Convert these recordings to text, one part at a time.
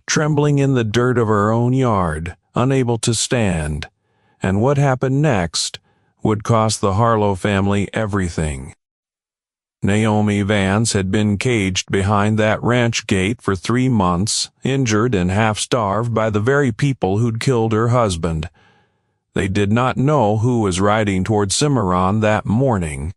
trembling in the dirt of her own yard, unable to stand. And what happened next would cost the Harlow family everything. Naomi Vance had been caged behind that ranch gate for 3 months, injured and half-starved by the very people who'd killed her husband. They did not know who was riding toward Cimarron that morning.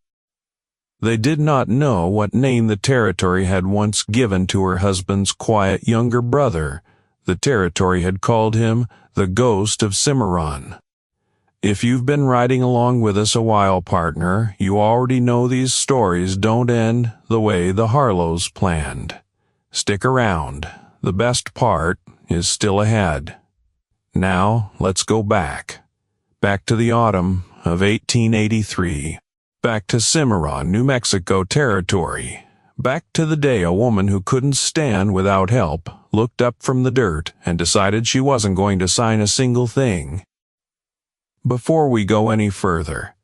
They did not know what name the territory had once given to her husband's quiet younger brother. The territory had called him the Ghost of Cimarron. If you've been riding along with us a while, partner, you already know these stories don't end the way the Harlows planned. Stick around. The best part is still ahead. Now, let's go back. Back to the autumn of 1883. Back to Cimarron, New Mexico territory. Back to the day a woman who couldn't stand without help looked up from the dirt and decided she wasn't going to sign a single thing. Before we go any further,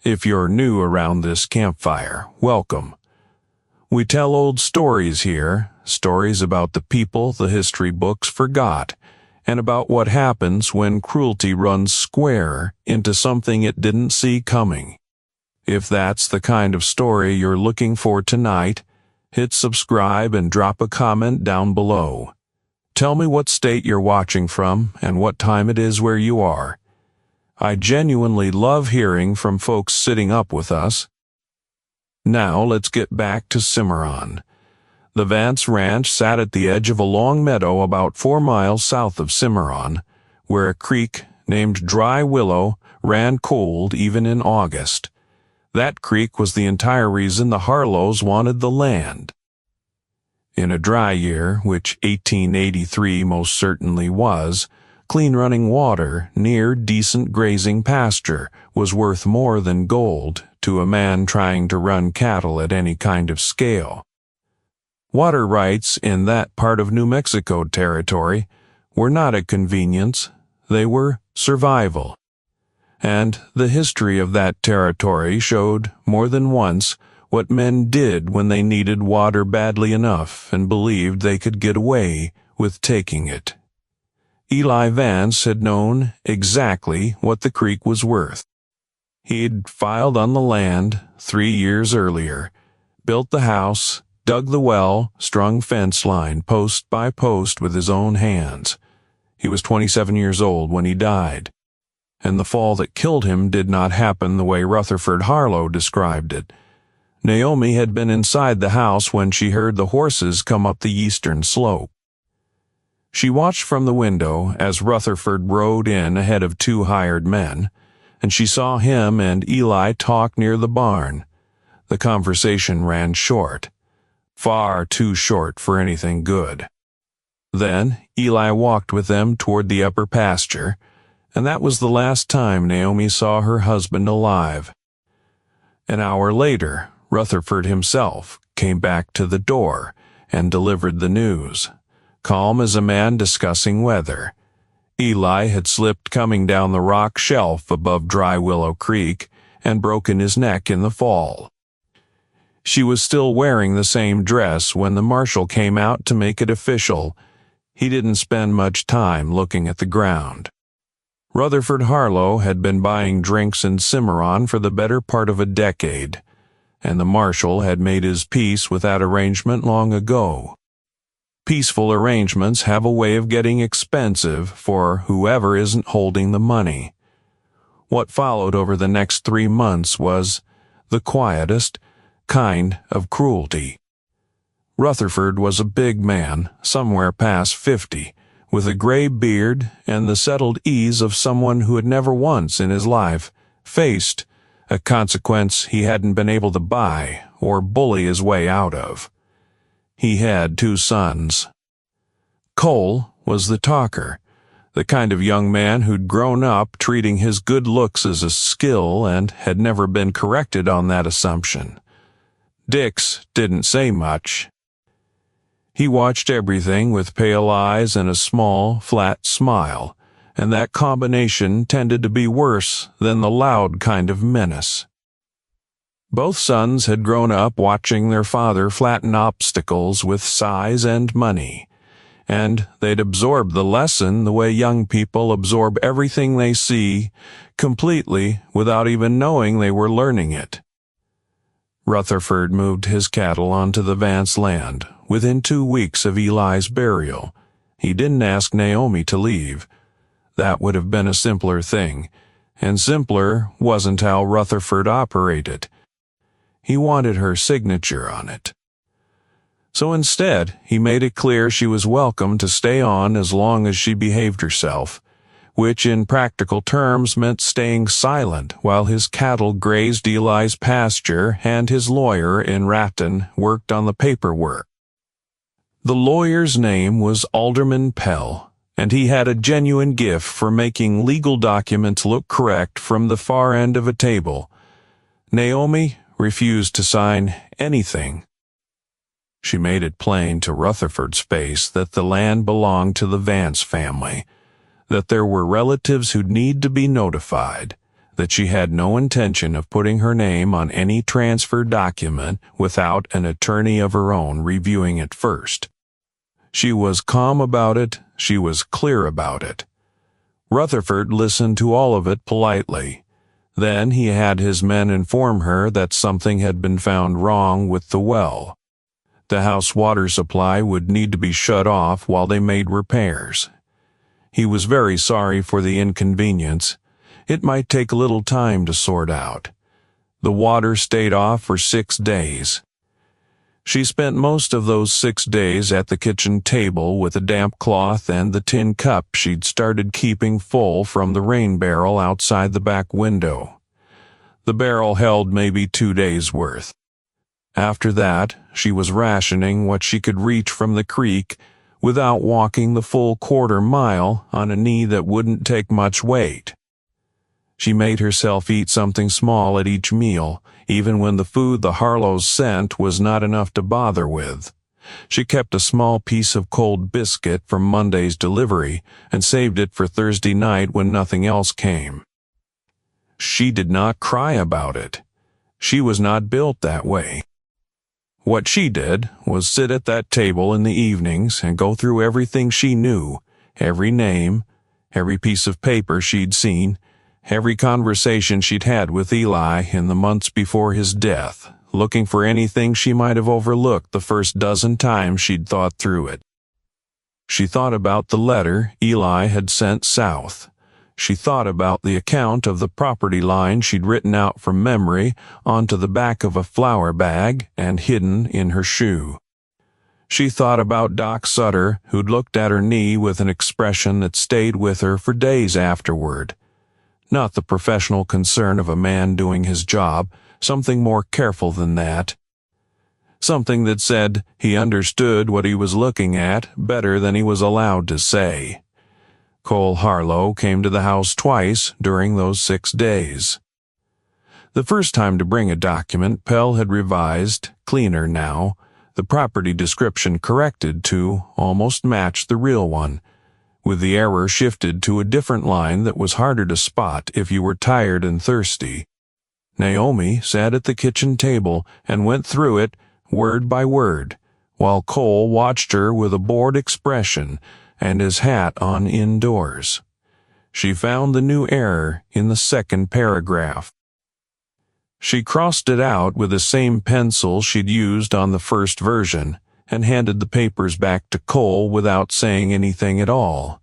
if you're new around this campfire, welcome. We tell old stories here, stories about the people the history books forgot, and about what happens when cruelty runs square into something it didn't see coming. If that's the kind of story you're looking for tonight, hit subscribe and drop a comment down below. Tell me what state you're watching from and what time it is where you are. I genuinely love hearing from folks sitting up with us. Now let's get back to Cimarron. The Vance Ranch sat at the edge of a long meadow about 4 miles south of Cimarron, where a creek named Dry Willow ran cold even in August. That creek was the entire reason the Harlows wanted the land. In a dry year, which 1883 most certainly was, clean running water near decent grazing pasture was worth more than gold to a man trying to run cattle at any kind of scale. Water rights in that part of New Mexico territory were not a convenience, they were survival. And the history of that territory showed more than once what men did when they needed water badly enough and believed they could get away with taking it. Eli Vance had known exactly what the creek was worth. He'd filed on the land 3 years earlier, built the house, dug the well, strung fence line post by post with his own hands. He was 27 years old when he died. And the fall that killed him did not happen the way Rutherford Harlow described it. Naomi had been inside the house when she heard the horses come up the eastern slope. She watched from the window as Rutherford rode in ahead of 2 hired men, and she saw him and Eli talk near the barn. The conversation ran short, far too short for anything good. Then Eli walked with them toward the upper pasture, and that was the last time Naomi saw her husband alive. An hour later, Rutherford himself came back to the door and delivered the news, calm as a man discussing weather. Eli had slipped coming down the rock shelf above Dry Willow Creek and broken his neck in the fall. She was still wearing the same dress when the marshal came out to make it official. He didn't spend much time looking at the ground. Rutherford Harlow had been buying drinks in Cimarron for the better part of a decade, and the marshal had made his peace with that arrangement long ago. Peaceful arrangements have a way of getting expensive for whoever isn't holding the money. What followed over the next 3 months was the quietest kind of cruelty. Rutherford was a big man, somewhere past 50, with a gray beard and the settled ease of someone who had never once in his life faced a consequence he hadn't been able to buy or bully his way out of. He had 2 sons. Cole was the talker, the kind of young man who'd grown up treating his good looks as a skill and had never been corrected on that assumption. Dix didn't say much. He watched everything with pale eyes and a small, flat smile, and that combination tended to be worse than the loud kind of menace. Both sons had grown up watching their father flatten obstacles with size and money, and they'd absorb the lesson the way young people absorb everything they see, completely without even knowing they were learning it. Rutherford moved his cattle onto the Vance land within 2 weeks of Eli's burial. He didn't ask Naomi to leave. That would have been a simpler thing, and simpler wasn't how Rutherford operated. He wanted her signature on it. So instead, he made it clear she was welcome to stay on as long as she behaved herself, which in practical terms meant staying silent while his cattle grazed Eli's pasture and his lawyer in Ratton worked on the paperwork. The lawyer's name was Alderman Pell, and he had a genuine gift for making legal documents look correct from the far end of a table. Naomi refused to sign anything. She made it plain to Rutherford's face that the land belonged to the Vance family, that there were relatives who'd need to be notified, that she had no intention of putting her name on any transfer document without an attorney of her own reviewing it first. She was calm about it, she was clear about it. Rutherford listened to all of it politely. Then he had his men inform her that something had been found wrong with the well. The house water supply would need to be shut off while they made repairs. He was very sorry for the inconvenience. It might take a little time to sort out. The water stayed off for 6 days. She spent most of those 6 days at the kitchen table with a damp cloth and the tin cup she'd started keeping full from the rain barrel outside the back window. The barrel held maybe 2 days' worth. After that, she was rationing what she could reach from the creek without walking the full 1/4 mile on a knee that wouldn't take much weight. She made herself eat something small at each meal, even when the food the Harlows sent was not enough to bother with. She kept a small piece of cold biscuit from Monday's delivery and saved it for Thursday night when nothing else came. She did not cry about it. She was not built that way. What she did was sit at that table in the evenings and go through everything she knew, every name, every piece of paper she'd seen, every conversation she'd had with Eli in the months before his death, looking for anything she might have overlooked the first dozen times she'd thought through it. She thought about the letter Eli had sent south. She thought about the account of the property line she'd written out from memory onto the back of a flour bag and hidden in her shoe. She thought about Doc Sutter, who'd looked at her knee with an expression that stayed with her for days afterward. Not the professional concern of a man doing his job, something more careful than that. Something that said he understood what he was looking at better than he was allowed to say. Cole Harlow came to the house twice during those 6 days. The first time to bring a document Pell had revised, cleaner now, the property description corrected to almost match the real one, with the error shifted to a different line that was harder to spot if you were tired and thirsty. Naomi sat at the kitchen table and went through it word by word, while Cole watched her with a bored expression and his hat on indoors. She found the new error in the second paragraph. She crossed it out with the same pencil she'd used on the first version and handed the papers back to Cole without saying anything at all.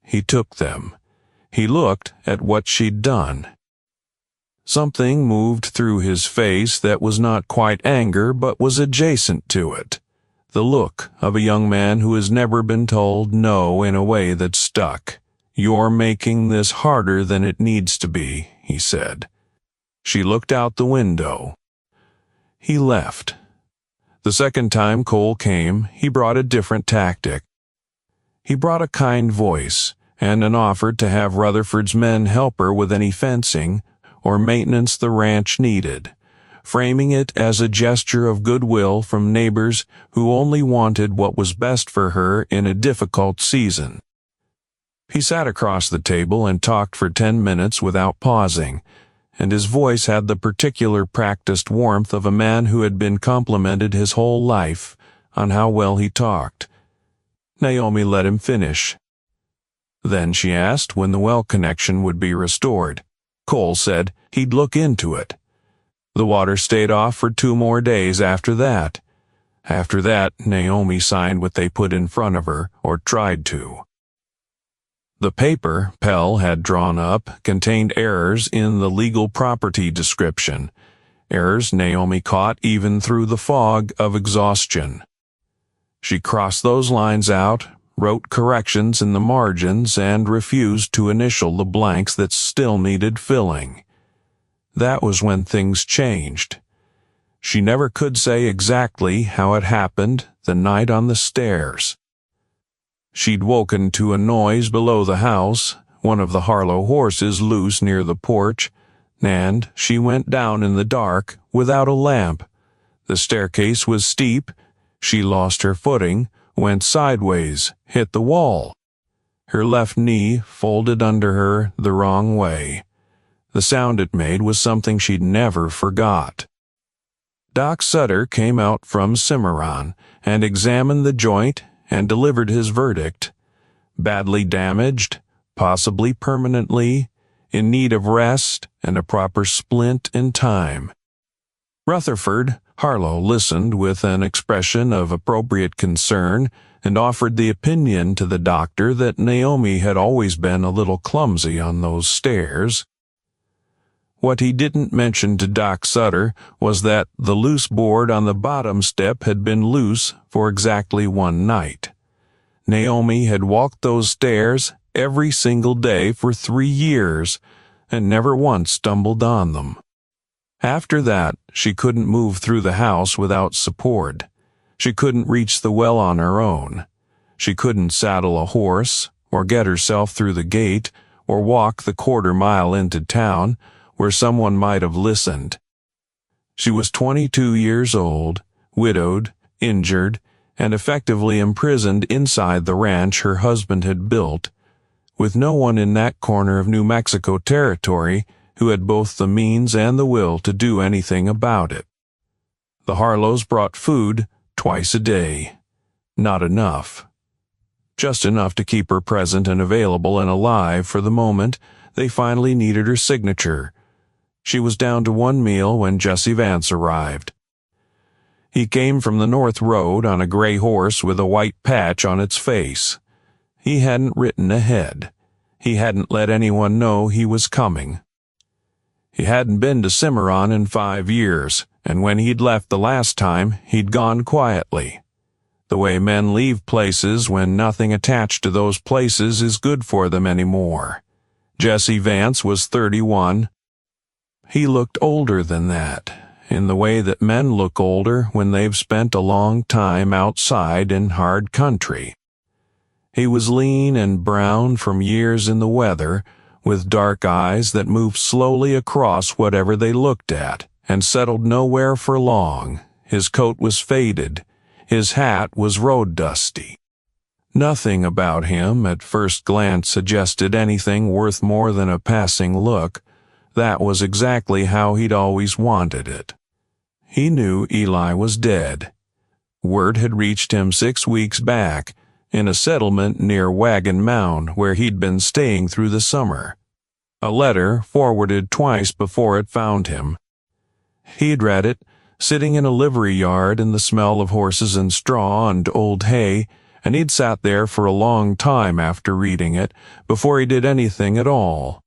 He took them. He looked at what she'd done. Something moved through his face that was not quite anger but was adjacent to it. The look of a young man who has never been told no in a way that stuck. "You're making this harder than it needs to be," he said. She looked out the window. He left. The second time Cole came, he brought a different tactic. He brought a kind voice and an offer to have Rutherford's men help her with any fencing or maintenance the ranch needed, framing it as a gesture of goodwill from neighbors who only wanted what was best for her in a difficult season. He sat across the table and talked for 10 minutes without pausing, and his voice had the particular practiced warmth of a man who had been complimented his whole life on how well he talked. Naomi let him finish. Then she asked when the well connection would be restored. Cole said he'd look into it. The water stayed off for 2 more days after that. After that, Naomi signed what they put in front of her, or tried to. The paper Pell had drawn up contained errors in the legal property description, errors Naomi caught even through the fog of exhaustion. She crossed those lines out, wrote corrections in the margins, and refused to initial the blanks that still needed filling. That was when things changed. She never could say exactly how it happened the night on the stairs. She'd woken to a noise below the house, one of the Harlow horses loose near the porch, and she went down in the dark without a lamp. The staircase was steep. She lost her footing, went sideways, hit the wall. Her left knee folded under her the wrong way. The sound it made was something she'd never forgot. Doc Sutter came out from Cimarron and examined the joint and delivered his verdict. Badly damaged, possibly permanently, in need of rest and a proper splint in time. Rutherford, Harlow, listened with an expression of appropriate concern and offered the opinion to the doctor that Naomi had always been a little clumsy on those stairs. What he didn't mention to Doc Sutter was that the loose board on the bottom step had been loose for exactly 1 night. Naomi had walked those stairs every single day for 3 years and never once stumbled on them. After that, she couldn't move through the house without support. She couldn't reach the well on her own. She couldn't saddle a horse, or get herself through the gate, or walk the 1/4 mile into town, where someone might have listened. She was 22 years old, widowed, injured, and effectively imprisoned inside the ranch her husband had built, with no one in that corner of New Mexico territory who had both the means and the will to do anything about it. The Harlows brought food twice a day. Not enough. Just enough to keep her present and available and alive for the moment they finally needed her signature. She was down to 1 meal when Jesse Vance arrived. He came from the North Road on a gray horse with a white patch on its face. He hadn't ridden ahead. He hadn't let anyone know he was coming. He hadn't been to Cimarron in 5 years, and when he'd left the last time, he'd gone quietly. The way men leave places when nothing attached to those places is good for them anymore. Jesse Vance was 31. He looked older than that, in the way that men look older when they've spent a long time outside in hard country. He was lean and brown from years in the weather, with dark eyes that moved slowly across whatever they looked at, and settled nowhere for long. His coat was faded. His hat was road dusty. Nothing about him at first glance suggested anything worth more than a passing look. That was exactly how he'd always wanted it. He knew Eli was dead. Word had reached him 6 weeks back, in a settlement near Wagon Mound where he'd been staying through the summer. A letter forwarded twice before it found him. He'd read it, sitting in a livery yard in the smell of horses and straw and old hay, and he'd sat there for a long time after reading it, before he did anything at all.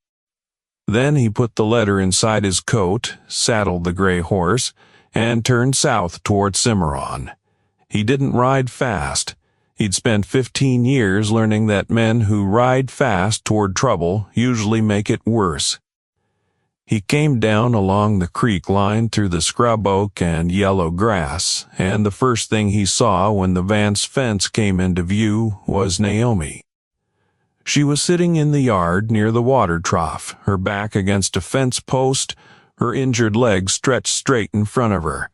Then he put the letter inside his coat, saddled the gray horse, and turned south toward Cimarron. He didn't ride fast. He'd spent 15 years learning that men who ride fast toward trouble usually make it worse. He came down along the creek line through the scrub oak and yellow grass, and the first thing he saw when the Vance fence came into view was Naomi. She was sitting in the yard near the water trough, her back against a fence post, her injured legs stretched straight in front of her.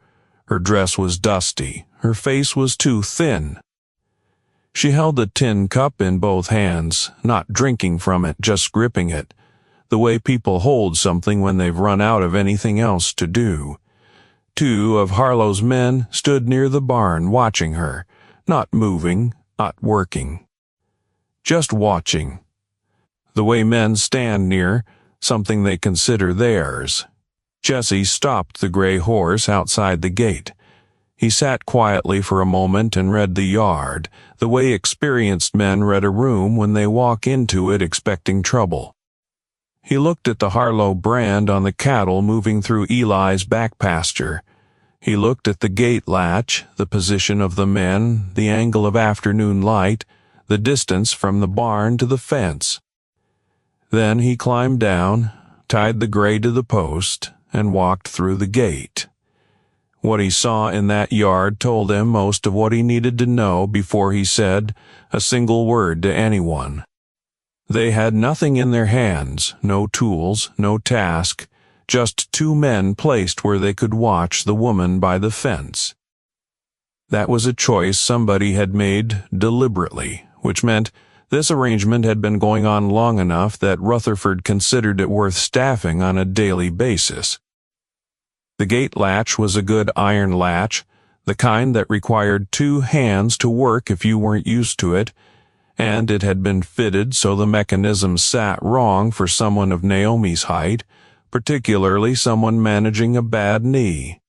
Her dress was dusty, her face was too thin. She held a tin cup in both hands, not drinking from it, just gripping it, the way people hold something when they've run out of anything else to do. 2 of Harlow's men stood near the barn watching her, not moving, not working. Just watching. The way men stand near something they consider theirs. Jesse stopped the gray horse outside the gate. He sat quietly for a moment and read the yard, the way experienced men read a room when they walk into it expecting trouble. He looked at the Harlow brand on the cattle moving through Eli's back pasture. He looked at the gate latch, the position of the men, the angle of afternoon light, the distance from the barn to the fence. Then he climbed down, tied the gray to the post, and walked through the gate. What he saw in that yard told him most of what he needed to know before he said a single word to anyone. They had nothing in their hands, no tools, no task, just two men placed where they could watch the woman by the fence. That was a choice somebody had made deliberately, which meant this arrangement had been going on long enough that Rutherford considered it worth staffing on a daily basis. The gate latch was a good iron latch, the kind that required two hands to work if you weren't used to it, and it had been fitted so the mechanism sat wrong for someone of Naomi's height, particularly someone managing a bad knee.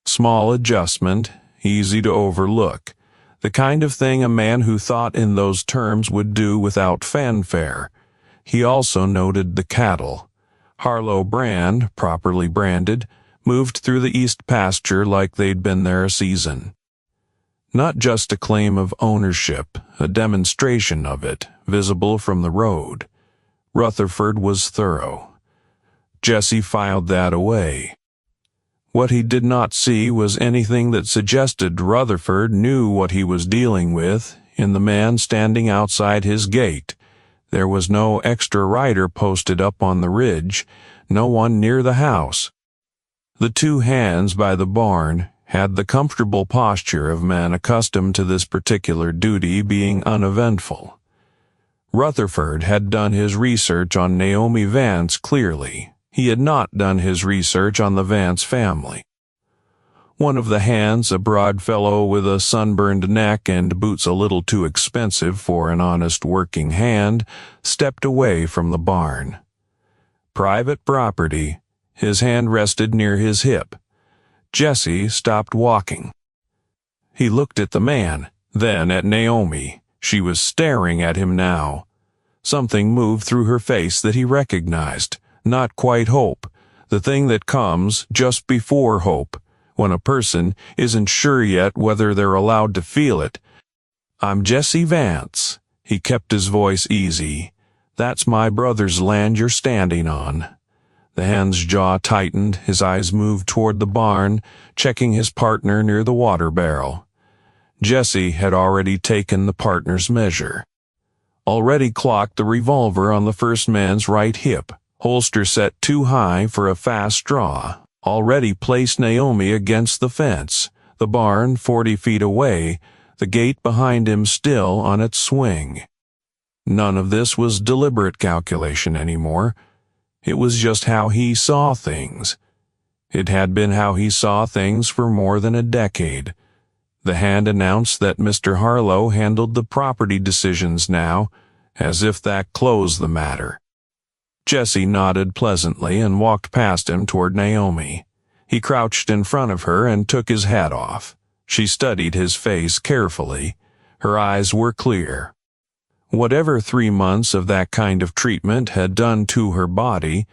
Small adjustment, easy to overlook, the kind of thing a man who thought in those terms would do without fanfare. He also noted the cattle. Harlow brand, properly branded, moved through the east pasture like they'd been there a season. Not just a claim of ownership, a demonstration of it, visible from the road. Rutherford was thorough. Jesse filed that away. What he did not see was anything that suggested Rutherford knew what he was dealing with in the man standing outside his gate. There was no extra rider posted up on the ridge, no one near the house. The two hands by the barn had the comfortable posture of men accustomed to this particular duty being uneventful. Rutherford had done his research on Naomi Vance clearly. He had not done his research on the Vance family. One of the hands, a broad fellow with a sunburned neck and boots a little too expensive for an honest working hand, stepped away from the barn. Private property. His hand rested near his hip. Jesse stopped walking. He looked at the man, then at Naomi. She was staring at him now. Something moved through her face that he recognized. Not quite hope, the thing that comes just before hope, when a person isn't sure yet whether they're allowed to feel it. "I'm Jesse Vance." He kept his voice easy. "That's my brother's land you're standing on." The hand's jaw tightened, his eyes moved toward the barn, checking his partner near the water barrel. Jesse had already taken the partner's measure. Already clocked the revolver on the first man's right hip, holster set too high for a fast draw. Already placed Naomi against the fence, the barn 40 feet away, the gate behind him still on its swing. None of this was deliberate calculation anymore. It was just how he saw things. It had been how he saw things for more than a decade. The hand announced that Mr. Harlow handled the property decisions now, as if that closed the matter. Jesse nodded pleasantly and walked past him toward Naomi. He crouched in front of her and took his hat off. She studied his face carefully. Her eyes were clear. Whatever 3 months of that kind of treatment had done to her body,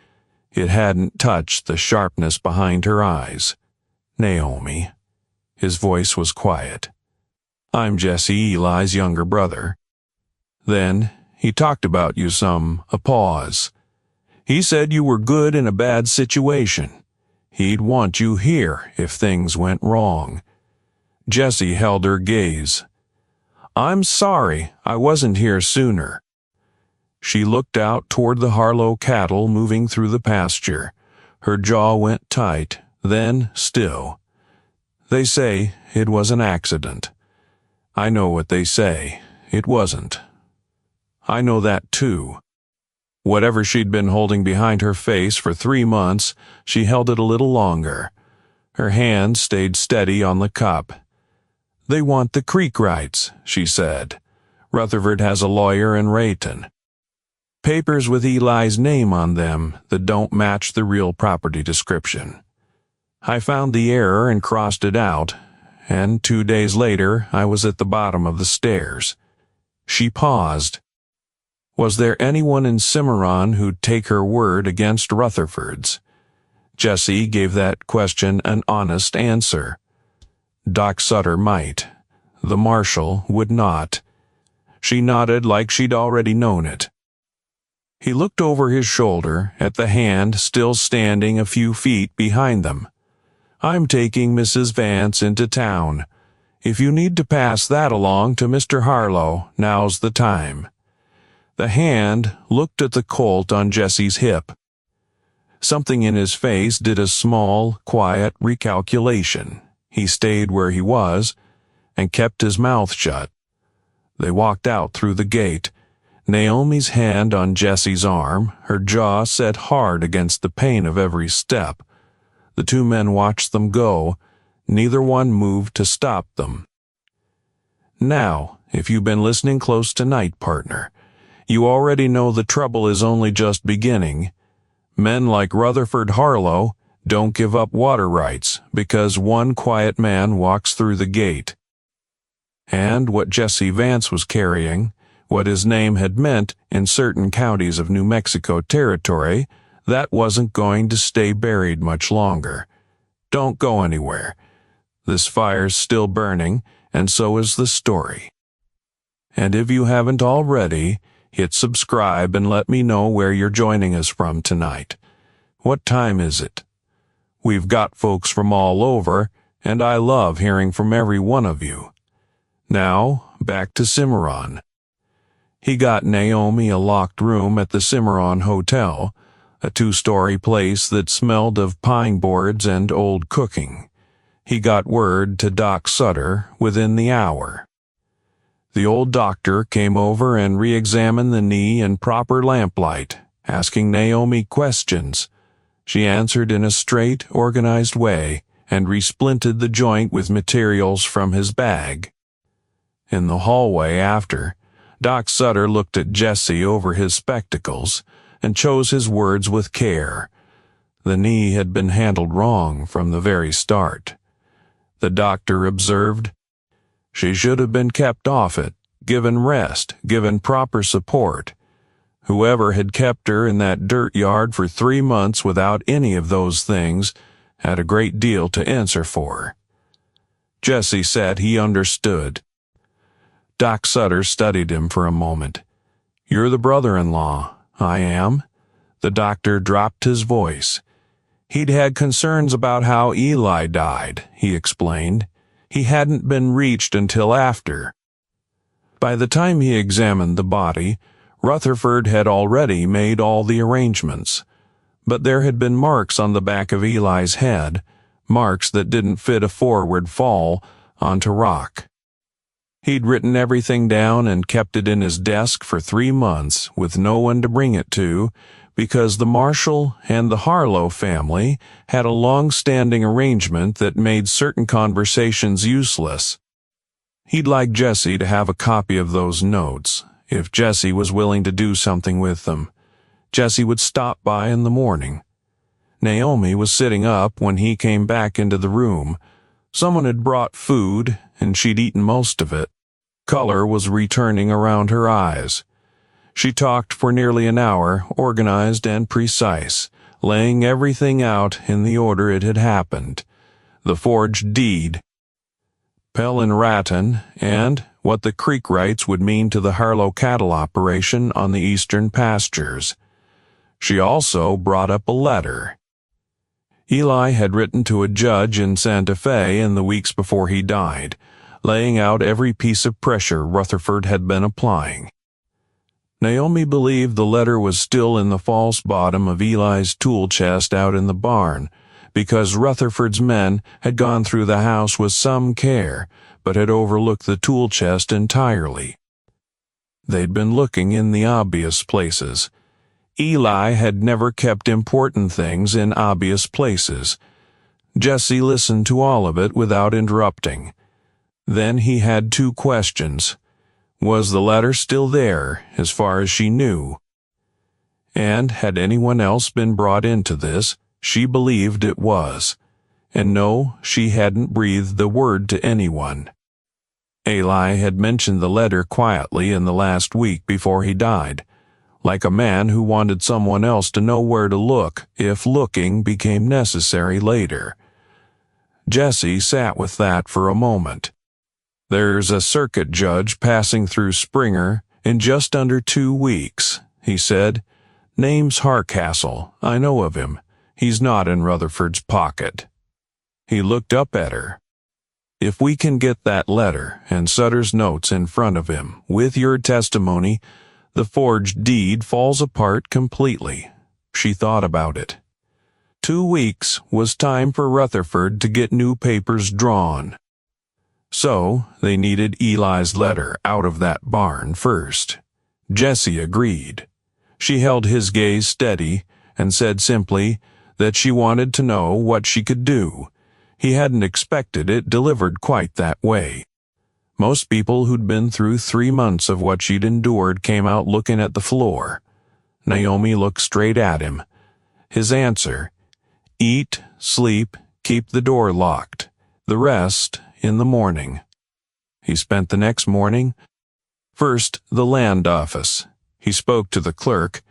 it hadn't touched the sharpness behind her eyes. "Naomi." His voice was quiet. "I'm Jesse, Eli's younger brother." Then, "He talked about you some." A pause. "He said you were good in a bad situation. He'd want you here if things went wrong." Jesse held her gaze. "I'm sorry I wasn't here sooner." She looked out toward the Harlow cattle moving through the pasture. Her jaw went tight, then still. "They say it was an accident." "I know what they say. It wasn't." "I know that too." Whatever she'd been holding behind her face for 3 months, she held it a little longer. Her hand stayed steady on the cup. "They want the creek rights," she said. Rutherford has a lawyer in Rayton. Papers with Eli's name on them that don't match the real property description. I found the error and crossed it out, and 2 days later I was at the bottom of the stairs." She paused. Was there anyone in Cimarron who'd take her word against Rutherford's? Jesse gave that question an honest answer. Doc Sutter might. The marshal would not. She nodded like she'd already known it. He looked over his shoulder at the hand still standing a few feet behind them. "I'm taking Mrs. Vance into town. If you need to pass that along to Mr. Harlow, now's the time." The hand looked at the Colt on Jesse's hip. Something in his face did a small, quiet recalculation. He stayed where he was and kept his mouth shut. They walked out through the gate, Naomi's hand on Jesse's arm, her jaw set hard against the pain of every step. The two men watched them go. Neither one moved to stop them. Now, if you've been listening close tonight, partner, you already know the trouble is only just beginning. Men like Rutherford Harlow don't give up water rights because one quiet man walks through the gate. And what Jesse Vance was carrying, what his name had meant in certain counties of New Mexico territory, that wasn't going to stay buried much longer. Don't go anywhere. This fire's still burning, and so is the story. And if you haven't already, hit subscribe and let me know where you're joining us from tonight. What time is it? We've got folks from all over, and I love hearing from every one of you. Now, back to Cimarron. He got Naomi a locked room at the Cimarron Hotel, a 2-story place that smelled of pine boards and old cooking. He got word to Doc Sutter within the hour. The old doctor came over and re-examined the knee in proper lamplight, asking Naomi questions. She answered in a straight, organized way and resplinted the joint with materials from his bag. In the hallway after, Doc Sutter looked at Jesse over his spectacles and chose his words with care. The knee had been handled wrong from the very start. The doctor observed, "She should have been kept off it, given rest, given proper support. Whoever had kept her in that dirt yard for 3 months without any of those things had a great deal to answer for." Jesse said he understood. Doc Sutter studied him for a moment. "You're the brother-in-law." "I am." The doctor dropped his voice. He'd had concerns about how Eli died, he explained. He hadn't been reached until after. By the time he examined the body, Rutherford had already made all the arrangements. But there had been marks on the back of Eli's head, marks that didn't fit a forward fall onto rock. He'd written everything down and kept it in his desk for 3 months with no one to bring it to, because the Marshall and the Harlow family had a long-standing arrangement that made certain conversations useless. He'd like Jesse to have a copy of those notes, if Jesse was willing to do something with them. Jesse would stop by in the morning. Naomi was sitting up when he came back into the room. Someone had brought food, and she'd eaten most of it. Color was returning around her eyes. She talked for nearly an hour, organized and precise, laying everything out in the order it had happened. The forged deed, Pell and Ratton, and what the creek rights would mean to the Harlow cattle operation on the eastern pastures. She also brought up a letter. Eli had written to a judge in Santa Fe in the weeks before he died, laying out every piece of pressure Rutherford had been applying. Naomi believed the letter was still in the false bottom of Eli's tool chest out in the barn, because Rutherford's men had gone through the house with some care, but had overlooked the tool chest entirely. They'd been looking in the obvious places. Eli had never kept important things in obvious places. Jesse listened to all of it without interrupting. Then he had 2 questions. Was the letter still there, as far as she knew? And had anyone else been brought into this, she believed it was. And no, she hadn't breathed the word to anyone. Eli had mentioned the letter quietly in the last week before he died, like a man who wanted someone else to know where to look if looking became necessary later. Jesse sat with that for a moment. There's a circuit judge passing through Springer in just under 2 weeks, he said. Name's Harcastle. I know of him. He's not in Rutherford's pocket. He looked up at her. If we can get that letter and Sutter's notes in front of him, with your testimony, the forged deed falls apart completely. She thought about it. 2 weeks was time for Rutherford to get new papers drawn. So, they needed Eli's letter out of that barn first. Jesse agreed. She held his gaze steady and said simply that she wanted to know what she could do. He hadn't expected it delivered quite that way. Most people who'd been through 3 months of what she'd endured came out looking at the floor. Naomi looked straight at him. His answer: eat, sleep, keep the door locked. The rest in the morning. He spent the next morning. First, the land office. He spoke to the clerk,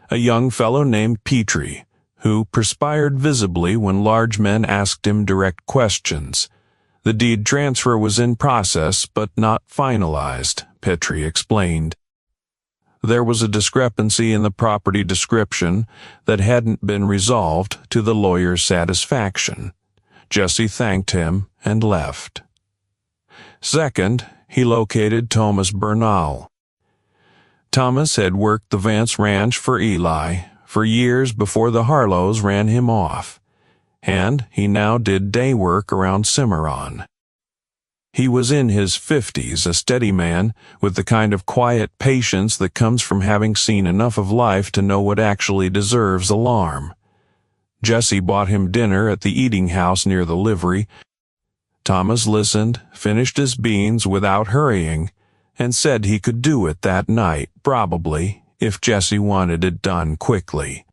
a young fellow named Petrie, who perspired visibly when large men asked him direct questions. The deed transfer was in process but not finalized, Petrie explained. There was a discrepancy in the property description that hadn't been resolved to the lawyer's satisfaction. Jesse thanked him and left. Second, he located Tomas Bernal. Tomas had worked the Vance ranch for Eli for years before the Harlows ran him off, and he now did day work around Cimarron. He was in his 50s, a steady man with the kind of quiet patience that comes from having seen enough of life to know what actually deserves alarm. Jesse bought him dinner at the eating house near the livery. Tomas listened, finished his beans without hurrying, and said he could do it that night, probably, if Jesse wanted it done quickly.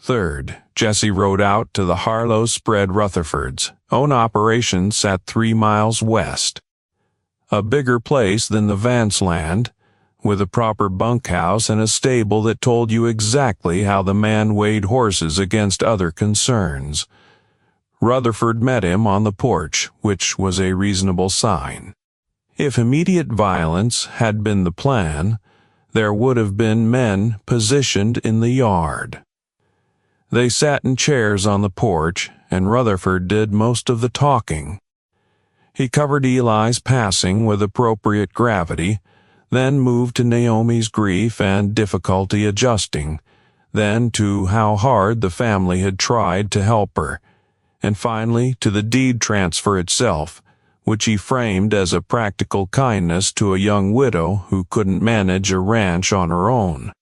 Third, Jesse rode out to the Harlow spread Rutherford's. Own operation sat 3 miles west. A bigger place than the Vance land, with a proper bunkhouse and a stable that told you exactly how the man weighed horses against other concerns. Rutherford met him on the porch, which was a reasonable sign. If immediate violence had been the plan, there would have been men positioned in the yard. They sat in chairs on the porch, and Rutherford did most of the talking. He covered Eli's passing with appropriate gravity, then moved to Naomi's grief and difficulty adjusting, then to how hard the family had tried to help her, and finally to the deed transfer itself, which he framed as a practical kindness to a young widow who couldn't manage a ranch on her own.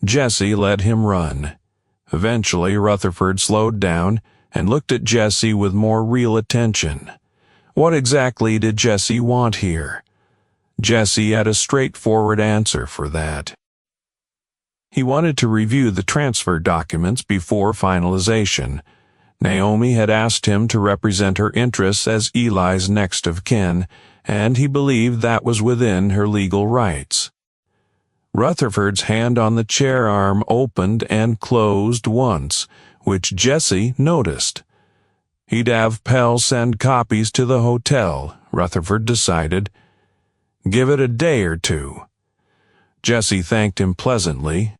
Jesse let him run. Eventually, Rutherford slowed down and looked at Jesse with more real attention. What exactly did Jesse want here? Jesse had a straightforward answer for that. He wanted to review the transfer documents before finalization. Naomi had asked him to represent her interests as Eli's next of kin, and he believed that was within her legal rights. Rutherford's hand on the chair arm opened and closed once, which Jesse noticed. He'd have Pell send copies to the hotel, Rutherford decided. Give it a day or two. Jesse thanked him pleasantly.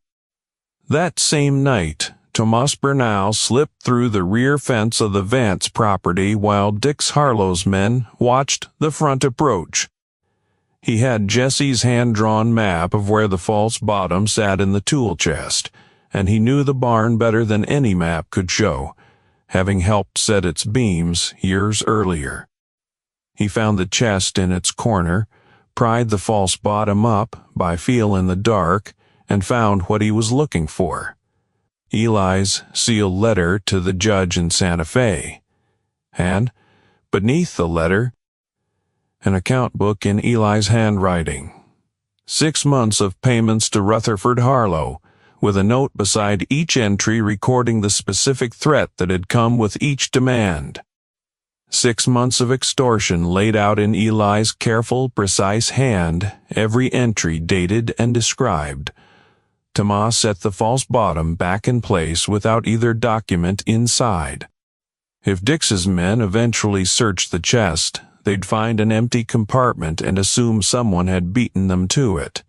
That same night, Tomas Bernal slipped through the rear fence of the Vance property while Dix Harlow's men watched the front approach. He had Jesse's hand-drawn map of where the false bottom sat in the tool chest, and he knew the barn better than any map could show, having helped set its beams years earlier. He found the chest in its corner, pried the false bottom up by feel in the dark, and found what he was looking for. Eli's sealed letter to the judge in Santa Fe. And, beneath the letter, an account book in Eli's handwriting, 6 months of payments to Rutherford Harlow, with a note beside each entry recording the specific threat that had come with each demand. 6 months of extortion laid out in Eli's careful, precise hand, every entry dated and described. Tomas set the false bottom back in place without either document inside. If Dix's men eventually searched the chest, they'd find an empty compartment and assume someone had beaten them to it.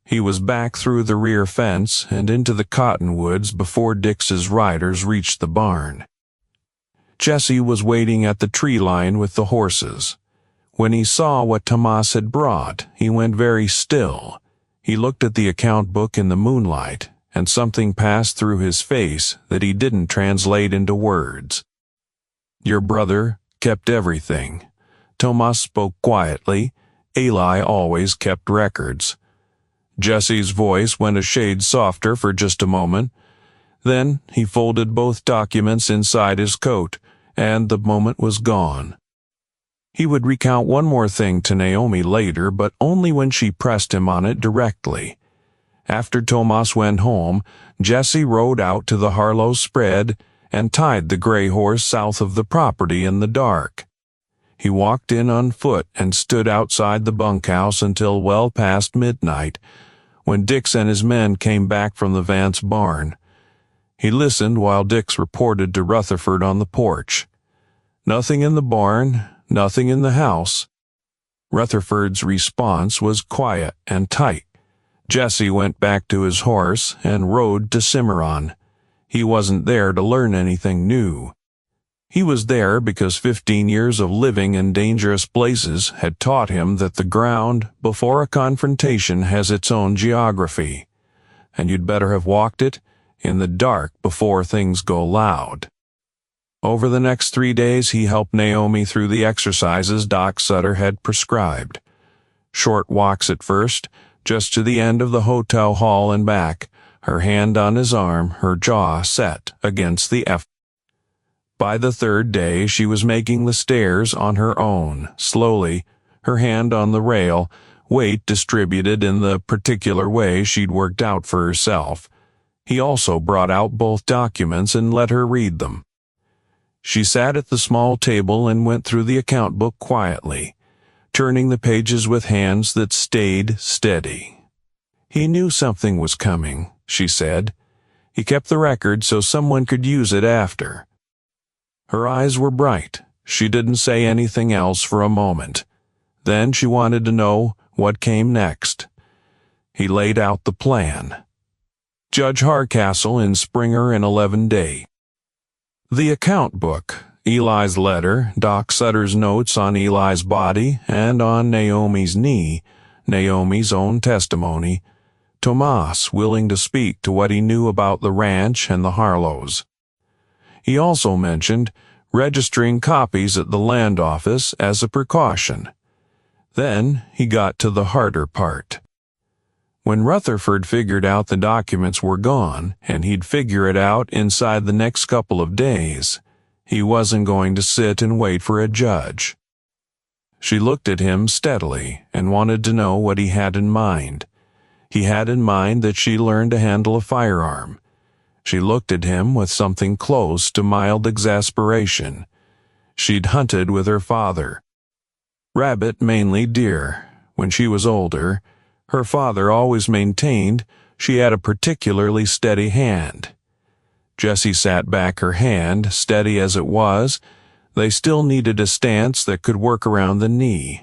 He was back through the rear fence and into the cottonwoods before Dix's riders reached the barn. Jesse was waiting at the tree line with the horses. When he saw what Tomas had brought, he went very still. He looked at the account book in the moonlight, and something passed through his face that he didn't translate into words. "Your brother kept everything." Tomas spoke quietly. Eli always kept records. Jesse's voice went a shade softer for just a moment. Then he folded both documents inside his coat, and the moment was gone. He would recount one more thing to Naomi later, but only when she pressed him on it directly. After Tomas went home, Jesse rode out to the Harlow spread and tied the gray horse south of the property in the dark. He walked in on foot and stood outside the bunkhouse until well past midnight, when Dix and his men came back from the Vance barn. He listened while Dix reported to Rutherford on the porch. Nothing in the barn, nothing in the house. Rutherford's response was quiet and tight. Jesse went back to his horse and rode to Cimarron. He wasn't there to learn anything new. He was there because 15 years of living in dangerous places had taught him that the ground before a confrontation has its own geography, and you'd better have walked it in the dark before things go loud. Over the next 3 days, he helped Naomi through the exercises Doc Sutter had prescribed. Short walks at first, just to the end of the hotel hall and back, her hand on his arm, her jaw set against the F. By the 3rd day, she was making the stairs on her own, slowly, her hand on the rail, weight distributed in the particular way she'd worked out for herself. He also brought out both documents and let her read them. She sat at the small table and went through the account book quietly, turning the pages with hands that stayed steady. He knew something was coming, she said. He kept the record so someone could use it after. Her eyes were bright. She didn't say anything else for a moment. Then she wanted to know what came next. He laid out the plan. Judge Hardcastle in Springer in 11 days. The account book, Eli's letter, Doc Sutter's notes on Eli's body and on Naomi's knee, Naomi's own testimony, Tomas willing to speak to what he knew about the ranch and the Harlows. He also mentioned registering copies at the land office as a precaution. Then he got to the harder part. When Rutherford figured out the documents were gone, and he'd figure it out inside the next couple of days, he wasn't going to sit and wait for a judge. She looked at him steadily and wanted to know what he had in mind. He had in mind that she learn to handle a firearm. She looked at him with something close to mild exasperation. She'd hunted with her father. Rabbit, mainly deer. When she was older, her father always maintained she had a particularly steady hand. Jessie sat back her hand, steady as it was. They still needed a stance that could work around the knee.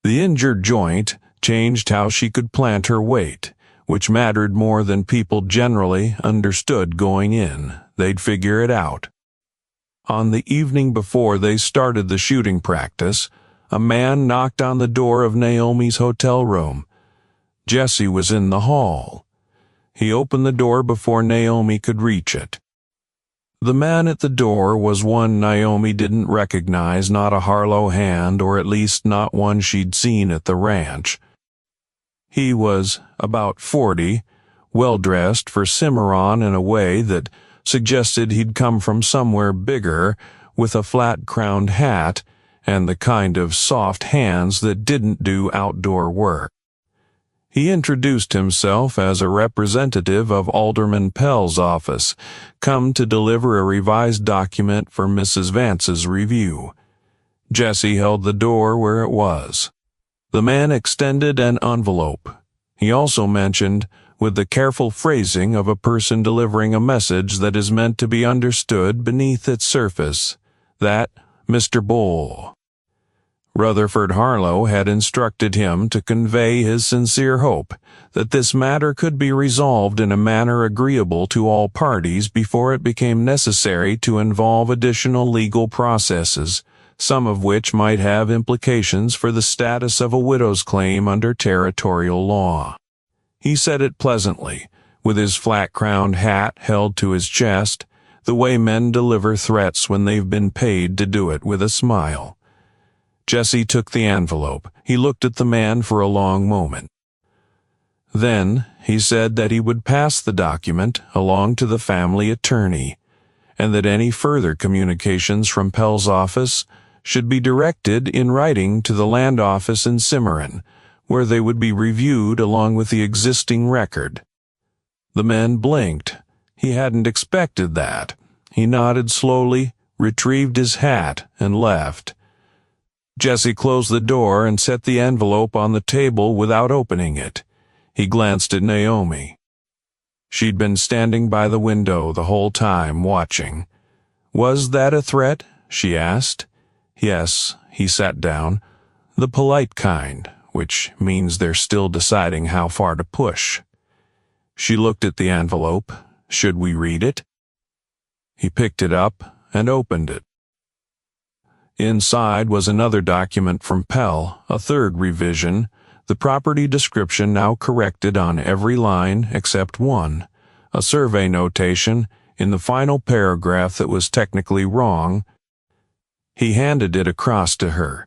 The injured joint changed how she could plant her weight, which mattered more than people generally understood going in. They'd figure it out. On the evening before they started the shooting practice, a man knocked on the door of Naomi's hotel room. Jesse was in the hall. He opened the door before Naomi could reach it. The man at the door was one Naomi didn't recognize, not a Harlow hand, or at least not one she'd seen at the ranch. He was about 40, well-dressed for Cimarron in a way that suggested he'd come from somewhere bigger, with a flat-crowned hat and the kind of soft hands that didn't do outdoor work. He introduced himself as a representative of Alderman Pell's office, come to deliver a revised document for Mrs. Vance's review. Jesse held the door where it was. The man extended an envelope. He also mentioned, with the careful phrasing of a person delivering a message that is meant to be understood beneath its surface, that Mr. Bull. Rutherford Harlow had instructed him to convey his sincere hope that this matter could be resolved in a manner agreeable to all parties before it became necessary to involve additional legal processes, some of which might have implications for the status of a widow's claim under territorial law. He said it pleasantly, with his flat-crowned hat held to his chest, the way men deliver threats when they've been paid to do it, with a smile. Jesse took the envelope. He looked at the man for a long moment. Then he said that he would pass the document along to the family attorney, and that any further communications from Pell's office should be directed in writing to the land office in Cimarron, where they would be reviewed along with the existing record. The man blinked. He hadn't expected that. He nodded slowly, retrieved his hat, and left. Jesse closed the door and set the envelope on the table without opening it. He glanced at Naomi. She'd been standing by the window the whole time, watching. "Was that a threat?" she asked. "Yes," he sat down. "The polite kind, which means they're still deciding how far to push." She looked at the envelope. "Should we read it?" He picked it up and opened it. Inside was another document from Pell, a third revision, the property description now corrected on every line except one, a survey notation in the final paragraph that was technically wrong. He handed it across to her.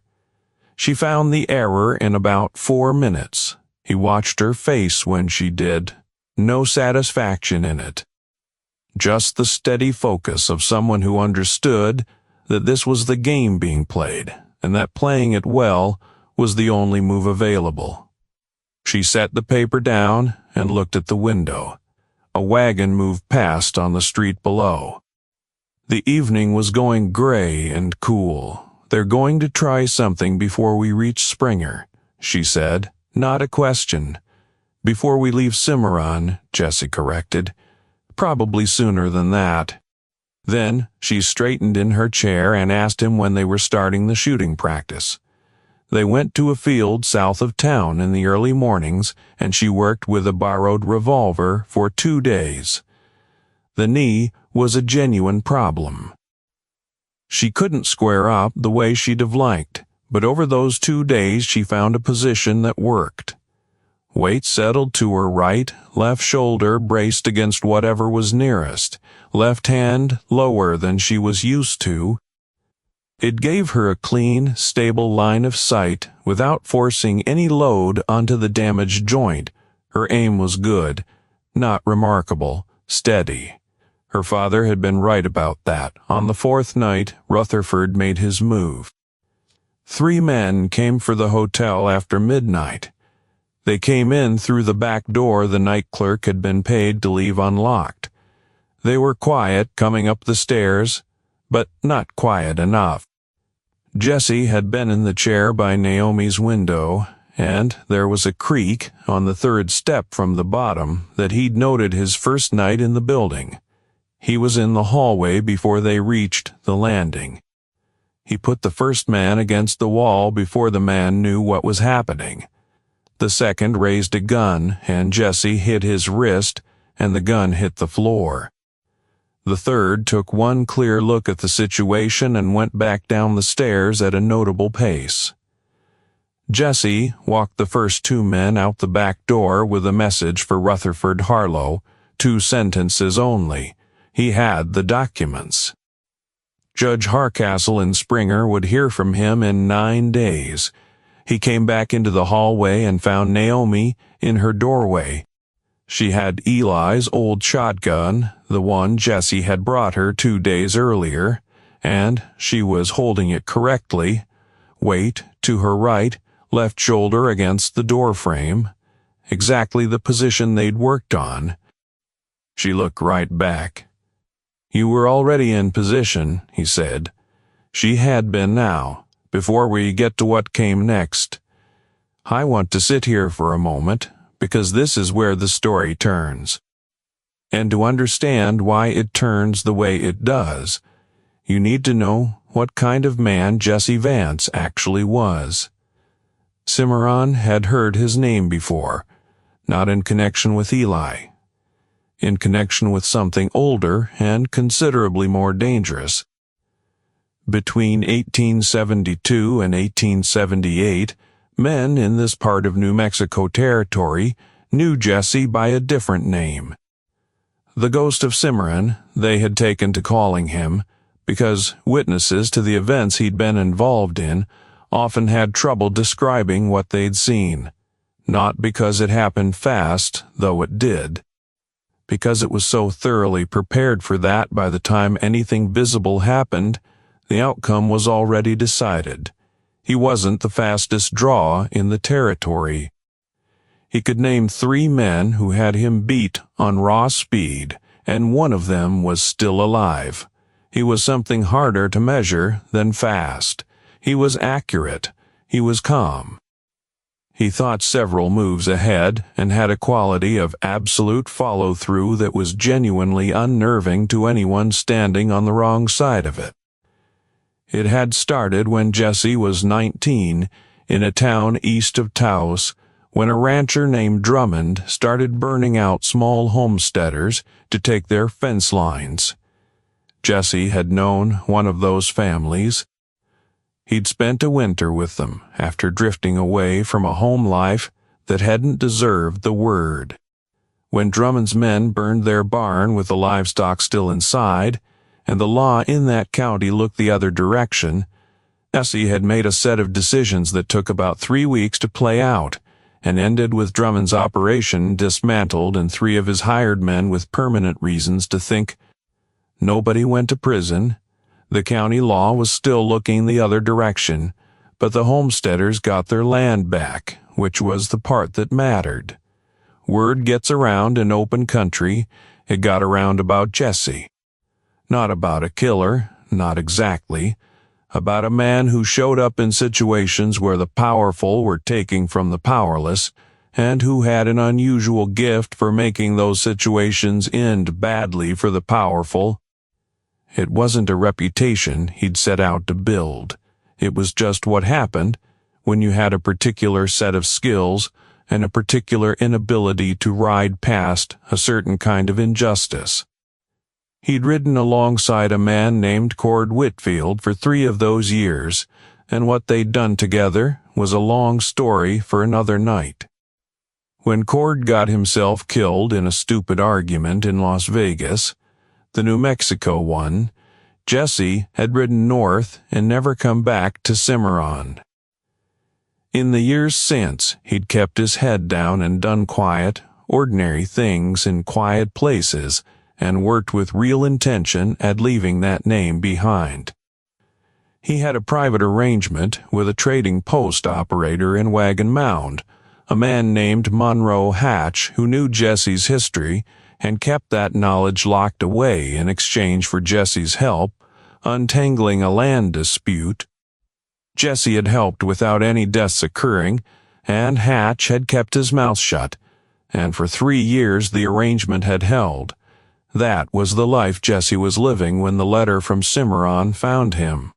She found the error in about 4 minutes. He watched her face when she did. No satisfaction in it. Just the steady focus of someone who understood that this was the game being played, and that playing it well was the only move available. She set the paper down and looked at the window. A wagon moved past on the street below. The evening was going gray and cool. "They're going to try something before we reach Springer," she said. "Not a question." "Before we leave Cimarron," Jesse corrected. "Probably sooner than that." Then she straightened in her chair and asked him when they were starting the shooting practice. They went to a field south of town in the early mornings, and she worked with a borrowed revolver for 2 days. The knee was a genuine problem. She couldn't square up the way she'd have liked, but over those 2 days she found a position that worked. Weight settled to her right, left shoulder braced against whatever was nearest, left hand lower than she was used to. It gave her a clean, stable line of sight without forcing any load onto the damaged joint. Her aim was good, not remarkable, steady. Her father had been right about that. On the 4th night, Rutherford made his move. 3 men came for the hotel after midnight. They came in through the back door the night clerk had been paid to leave unlocked. They were quiet coming up the stairs, but not quiet enough. Jesse had been in the chair by Naomi's window, and there was a creak on the 3rd step from the bottom that he'd noted his first night in the building. He was in the hallway before they reached the landing. He put the first man against the wall before the man knew what was happening. The second raised a gun, and Jesse hit his wrist, and the gun hit the floor. The third took one clear look at the situation and went back down the stairs at a notable pace. Jesse walked the first 2 men out the back door with a message for Rutherford Harlow, 2 sentences only. He had the documents. Judge Harcastle in Springer would hear from him in 9 days. He came back into the hallway and found Naomi in her doorway. She had Eli's old shotgun, the one Jesse had brought her 2 days earlier, and she was holding it correctly, weight to her right, left shoulder against the doorframe, exactly the position they'd worked on. She looked right back. "You were already in position," he said. "She had been now, before we get to what came next. I want to sit here for a moment, because this is where the story turns. And to understand why it turns the way it does, you need to know what kind of man Jesse Vance actually was." Cimarron had heard his name before, not in connection with Eli. In connection with something older and considerably more dangerous. Between 1872 and 1878, men in this part of New Mexico Territory knew Jesse by a different name. The Ghost of Cimarron they had taken to calling him, because witnesses to the events he'd been involved in often had trouble describing what they'd seen, not because it happened fast, though it did. Because it was so thoroughly prepared for that by the time anything visible happened, the outcome was already decided. He wasn't the fastest draw in the territory. He could name 3 men who had him beat on raw speed, and one of them was still alive. He was something harder to measure than fast. He was accurate. He was calm. He thought several moves ahead and had a quality of absolute follow-through that was genuinely unnerving to anyone standing on the wrong side of it. It had started when Jesse was 19 in a town east of Taos, when a rancher named Drummond started burning out small homesteaders to take their fence lines. Jesse had known one of those families. He'd spent a winter with them after drifting away from a home life that hadn't deserved the word. When Drummond's men burned their barn with the livestock still inside, and the law in that county looked the other direction, Jesse had made a set of decisions that took about 3 weeks to play out, and ended with Drummond's operation dismantled and 3 of his hired men with permanent reasons to think. Nobody went to prison. The county law was still looking the other direction, but the homesteaders got their land back, which was the part that mattered. Word gets around in open country. It got around about Jesse. Not about a killer, not exactly. About a man who showed up in situations where the powerful were taking from the powerless, and who had an unusual gift for making those situations end badly for the powerful. It wasn't a reputation he'd set out to build. It was just what happened when you had a particular set of skills and a particular inability to ride past a certain kind of injustice. He'd ridden alongside a man named Cord Whitfield for 3 of those years, and what they'd done together was a long story for another night. When Cord got himself killed in a stupid argument in Las Vegas, the New Mexico one, Jesse had ridden north and never come back to Cimarron. In the years since, he'd kept his head down and done quiet, ordinary things in quiet places, and worked with real intention at leaving that name behind. He had a private arrangement with a trading post operator in Wagon Mound, a man named Monroe Hatch who knew Jesse's history and kept that knowledge locked away in exchange for Jesse's help, untangling a land dispute. Jesse had helped without any deaths occurring, and Hatch had kept his mouth shut, and for 3 years the arrangement had held. That was the life Jesse was living when the letter from Cimarron found him.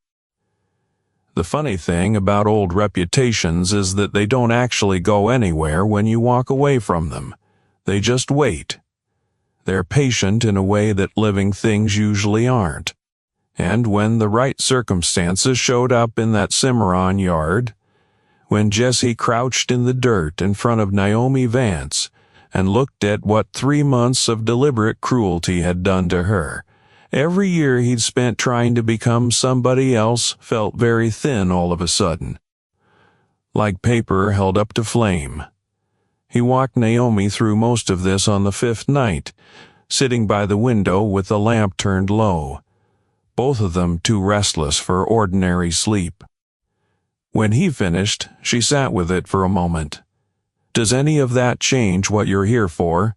The funny thing about old reputations is that they don't actually go anywhere when you walk away from them. They just wait. They're patient in a way that living things usually aren't. And when the right circumstances showed up in that Cimarron yard, when Jesse crouched in the dirt in front of Naomi Vance and looked at what 3 months of deliberate cruelty had done to her, every year he'd spent trying to become somebody else felt very thin all of a sudden, like paper held up to flame. He walked Naomi through most of this on the 5th night, sitting by the window with the lamp turned low, both of them too restless for ordinary sleep. When he finished, she sat with it for a moment. Does any of that change what you're here for?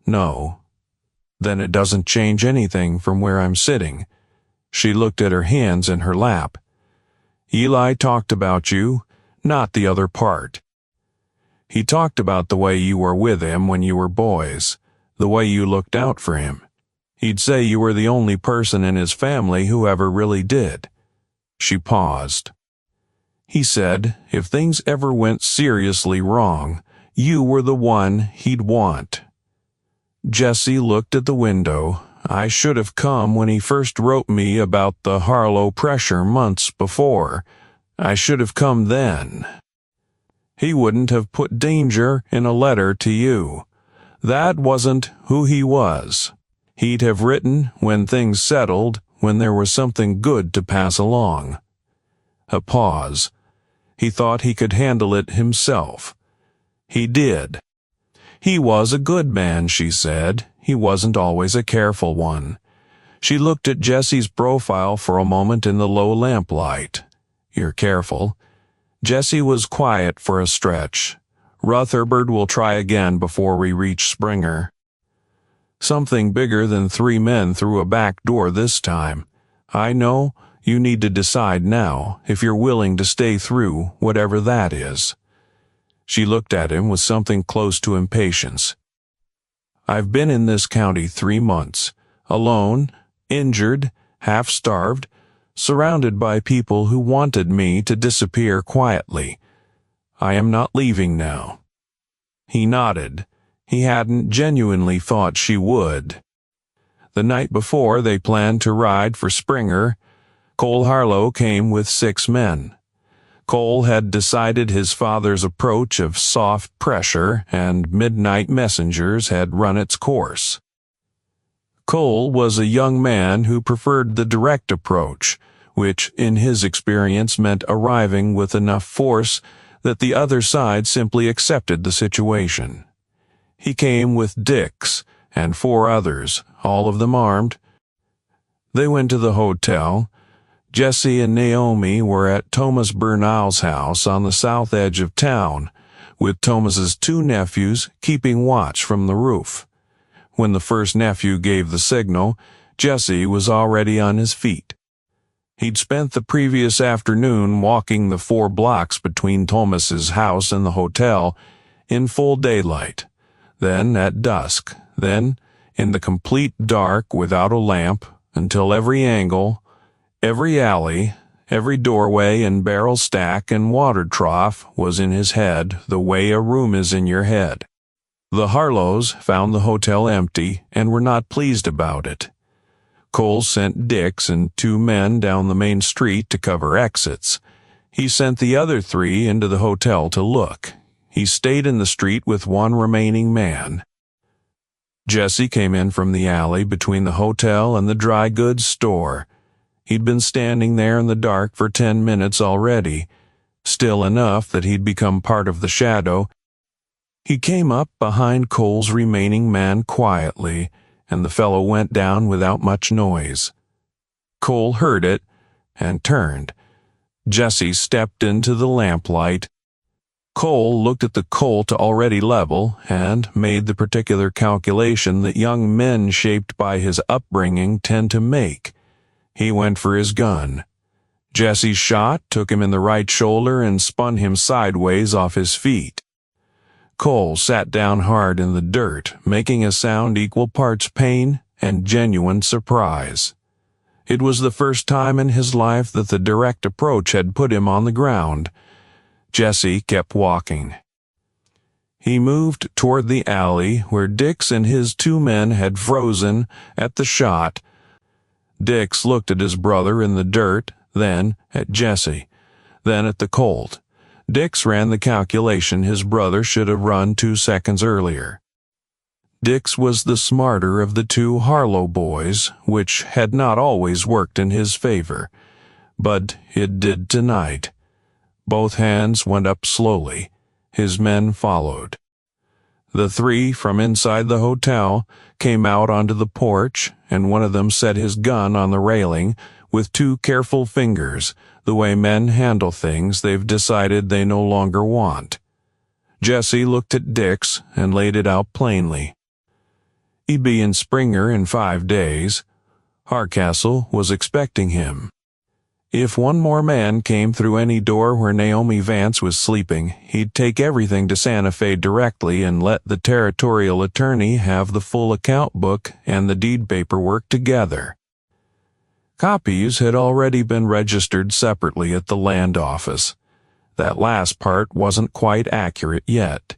No. Then it doesn't change anything from where I'm sitting. She looked at her hands in her lap. Eli talked about you, not the other part. He talked about the way you were with him when you were boys, the way you looked out for him. He'd say you were the only person in his family who ever really did. She paused. He said if things ever went seriously wrong, you were the one he'd want. Jesse looked at the window. I should have come when he first wrote me about the Harlow pressure months before. I should have come then. He wouldn't have put danger in a letter to you. That wasn't who he was. He'd have written when things settled, when there was something good to pass along. A pause. He thought he could handle it himself. He did. He was a good man, she said. He wasn't always a careful one. She looked at Jesse's profile for a moment in the low lamplight. You're careful. Jesse was quiet for a stretch. Rutherford will try again before we reach Springer. Something bigger than 3 men through a back door this time. I know you need to decide now if you're willing to stay through whatever that is. She looked at him with something close to impatience. I've been in this county 3 months, alone, injured, half-starved, surrounded by people who wanted me to disappear quietly. I am not leaving now. He nodded. He hadn't genuinely thought she would. The night before they planned to ride for Springer, Cole Harlow came with 6 men. Cole had decided his father's approach of soft pressure and midnight messengers had run its course. Cole was a young man who preferred the direct approach, which in his experience meant arriving with enough force that the other side simply accepted the situation. He came with Dix and 4 others, all of them armed. They went to the hotel. Jesse and Naomi were at Tomas Bernal's house on the south edge of town, with Tomas's 2 nephews keeping watch from the roof. When the first nephew gave the signal, Jesse was already on his feet. He'd spent the previous afternoon walking the 4 blocks between Tomas's house and the hotel in full daylight, then at dusk, then in the complete dark without a lamp, until every angle, every alley, every doorway and barrel stack and water trough was in his head the way a room is in your head. The Harlows found the hotel empty and were not pleased about it. Cole sent Dix and 2 men down the main street to cover exits. He sent the other 3 into the hotel to look. He stayed in the street with 1 remaining man. Jesse came in from the alley between the hotel and the dry goods store. He'd been standing there in the dark for 10 minutes already, still enough that he'd become part of the shadow. He came up behind Cole's remaining man quietly, and the fellow went down without much noise. Cole heard it and turned. Jesse stepped into the lamplight. Cole looked at the Colt already level and made the particular calculation that young men shaped by his upbringing tend to make. He went for his gun. Jesse's shot took him in the right shoulder and spun him sideways off his feet. Cole sat down hard in the dirt, making a sound equal parts pain and genuine surprise. It was the first time in his life that the direct approach had put him on the ground. Jesse kept walking. He moved toward the alley where Dix and his 2 men had frozen at the shot. Dix looked at his brother in the dirt, then at Jesse, then at the Colt. Dix ran the calculation his brother should have run 2 seconds earlier. Dix was the smarter of the 2 Harlow boys, which had not always worked in his favor, but it did tonight. Both hands went up slowly. His men followed. The 3 from inside the hotel came out onto the porch, and one of them set his gun on the railing with 2 careful fingers, the way men handle things they've decided they no longer want. Jesse looked at Dix and laid it out plainly. He'd be in Springer in 5 days. Hardcastle was expecting him. If one more man came through any door where Naomi Vance was sleeping, he'd take everything to Santa Fe directly and let the territorial attorney have the full account book and the deed paperwork together. Copies had already been registered separately at the land office. That last part wasn't quite accurate yet.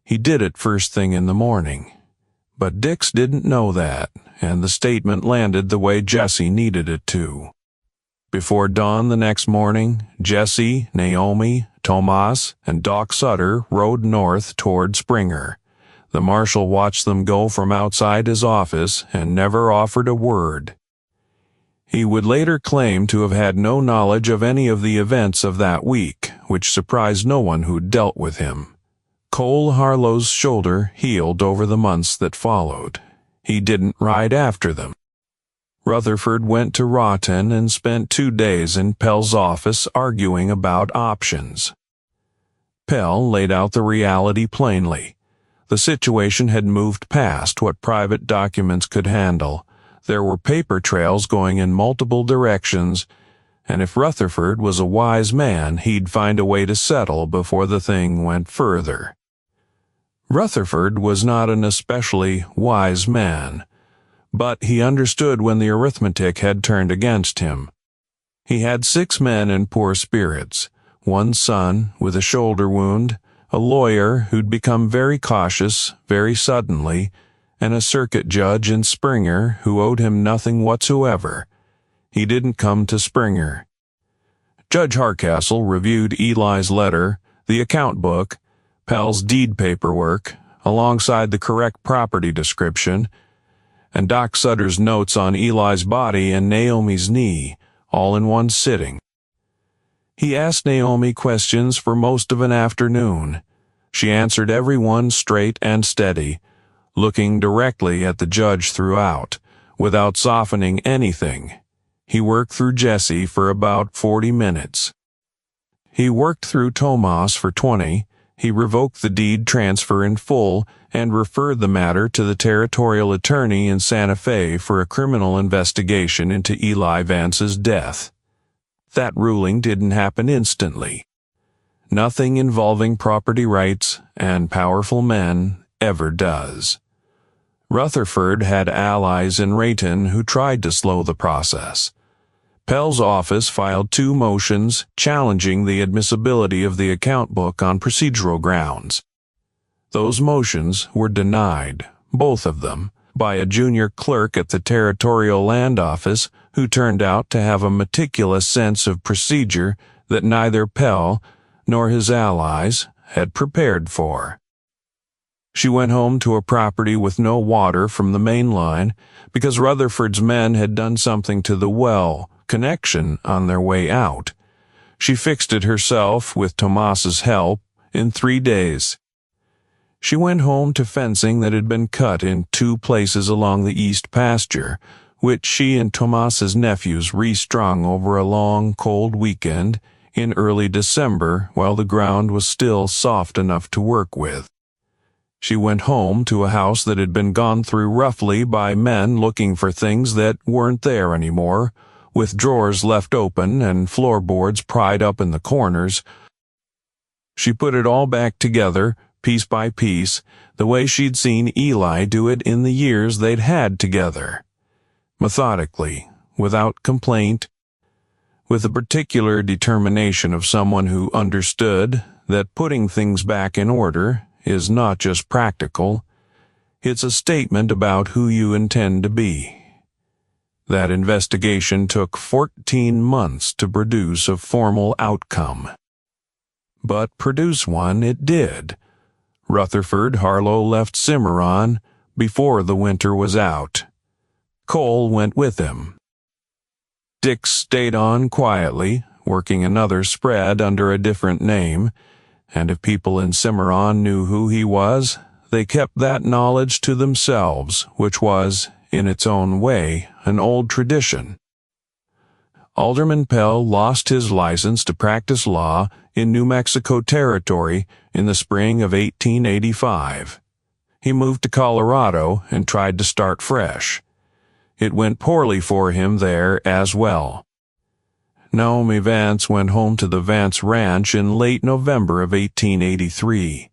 He did it first thing in the morning. But Dix didn't know that, and the statement landed the way Jesse needed it to. Before dawn the next morning, Jesse, Naomi, Tomas, and Doc Sutter rode north toward Springer. The marshal watched them go from outside his office and never offered a word. He would later claim to have had no knowledge of any of the events of that week, which surprised no one who'd dealt with him. Cole Harlow's shoulder healed over the months that followed. He didn't ride after them. Rutherford went to Rawton and spent 2 days in Pell's office arguing about options. Pell laid out the reality plainly. The situation had moved past what private documents could handle. There were paper trails going in multiple directions, and if Rutherford was a wise man, he'd find a way to settle before the thing went further. Rutherford was not an especially wise man, but he understood when the arithmetic had turned against him. He had 6 men in poor spirits, 1 son with a shoulder wound, a lawyer who'd become very cautious very suddenly, and a circuit judge in Springer who owed him nothing whatsoever. He didn't come to Springer. Judge Hardcastle reviewed Eli's letter, the account book, Pell's deed paperwork, alongside the correct property description, and Doc Sutter's notes on Eli's body and Naomi's knee, all in one sitting. He asked Naomi questions for most of an afternoon. She answered every one straight and steady, looking directly at the judge throughout, without softening anything. He worked through Jesse for about 40 minutes. He worked through Tomas for 20. He revoked the deed transfer in full and referred the matter to the territorial attorney in Santa Fe for a criminal investigation into Eli Vance's death. That ruling didn't happen instantly. Nothing involving property rights and powerful men ever does. Rutherford had allies in Rayton who tried to slow the process. Pell's office filed 2 motions challenging the admissibility of the account book on procedural grounds. Those motions were denied, both of them, by a junior clerk at the Territorial Land Office who turned out to have a meticulous sense of procedure that neither Pell nor his allies had prepared for. She went home to a property with no water from the main line because Rutherford's men had done something to the well connection on their way out. She fixed it herself with Tomas's help in 3 days. She went home to fencing that had been cut in 2 places along the east pasture, which she and Tomas's nephews restrung over a long, cold weekend in early December while the ground was still soft enough to work with. She went home to a house that had been gone through roughly by men looking for things that weren't there anymore, with drawers left open and floorboards pried up in the corners. She put it all back together, piece by piece, the way she'd seen Eli do it in the years they'd had together. Methodically, without complaint, with the particular determination of someone who understood that putting things back in order is not just practical, it's a statement about who you intend to be. That investigation took 14 months to produce a formal outcome. But produce one it did. Rutherford Harlow left Cimarron before the winter was out. Cole went with him. Dix stayed on quietly, working another spread under a different name, and if people in Cimarron knew who he was, they kept that knowledge to themselves, which was, in its own way, an old tradition. Alderman Pell lost his license to practice law in New Mexico Territory in the spring of 1885. He moved to Colorado and tried to start fresh. It went poorly for him there as well. Naomi Vance went home to the Vance Ranch in late November of 1883.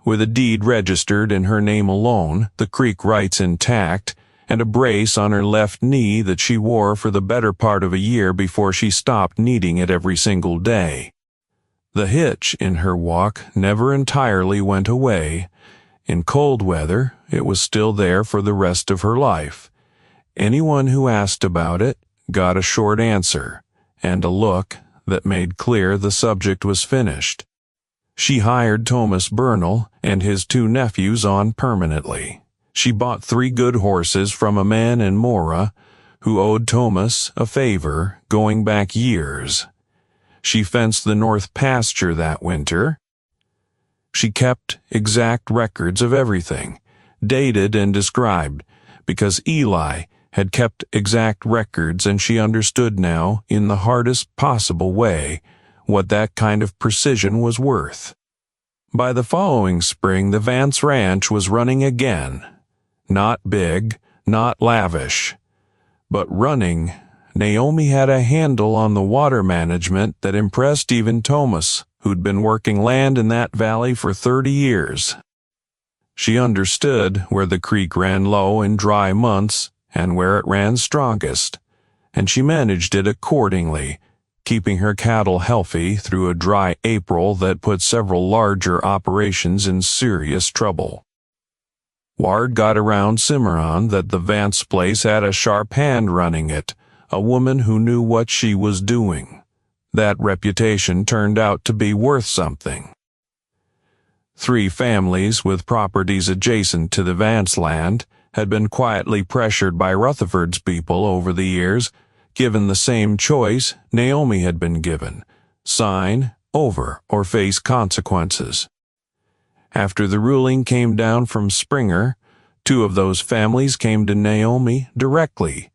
With a deed registered in her name alone, the creek rights intact, and a brace on her left knee that she wore for the better part of a year before she stopped needing it every single day. The hitch in her walk never entirely went away. In cold weather, it was still there for the rest of her life. Anyone who asked about it got a short answer, and a look that made clear the subject was finished. She hired Tomas Bernal and his 2 nephews on permanently. She bought 3 good horses from a man in Mora who owed Tomas a favor going back years. She fenced the north pasture that winter. She kept exact records of everything, dated and described, because Eli had kept exact records, and she understood now, in the hardest possible way, what that kind of precision was worth. By the following spring, the Vance Ranch was running again. Not big, not lavish, but running. Naomi had a handle on the water management that impressed even Tomas, who'd been working land in that valley for 30 years. She understood where the creek ran low in dry months and where it ran strongest, and she managed it accordingly, keeping her cattle healthy through a dry April that put several larger operations in serious trouble. Word got around Cimarron that the Vance place had a sharp hand running it, a woman who knew what she was doing. That reputation turned out to be worth something. 3 families with properties adjacent to the Vance land had been quietly pressured by Rutherford's people over the years, given the same choice Naomi had been given: sign over or face consequences. After the ruling came down from Springer, 2 of those families came to Naomi directly.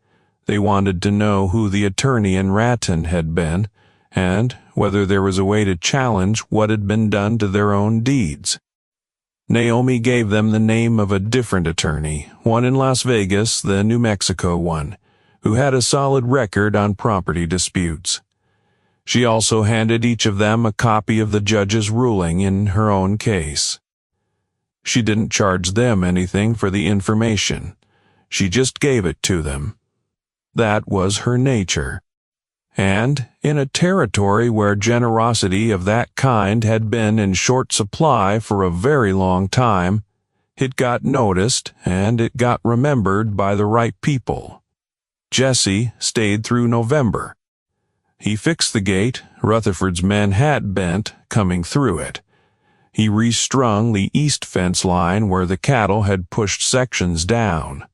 They wanted to know who the attorney in Raton had been, and whether there was a way to challenge what had been done to their own deeds. Naomi gave them the name of a different attorney, one in Las Vegas, the New Mexico one, who had a solid record on property disputes. She also handed each of them a copy of the judge's ruling in her own case. She didn't charge them anything for the information. She just gave it to them. That was her nature. And in a territory where generosity of that kind had been in short supply for a very long time, it got noticed and it got remembered by the right people. Jesse stayed through November. He fixed the gate Rutherford's men had bent coming through it. He restrung the east fence line where the cattle had pushed sections down.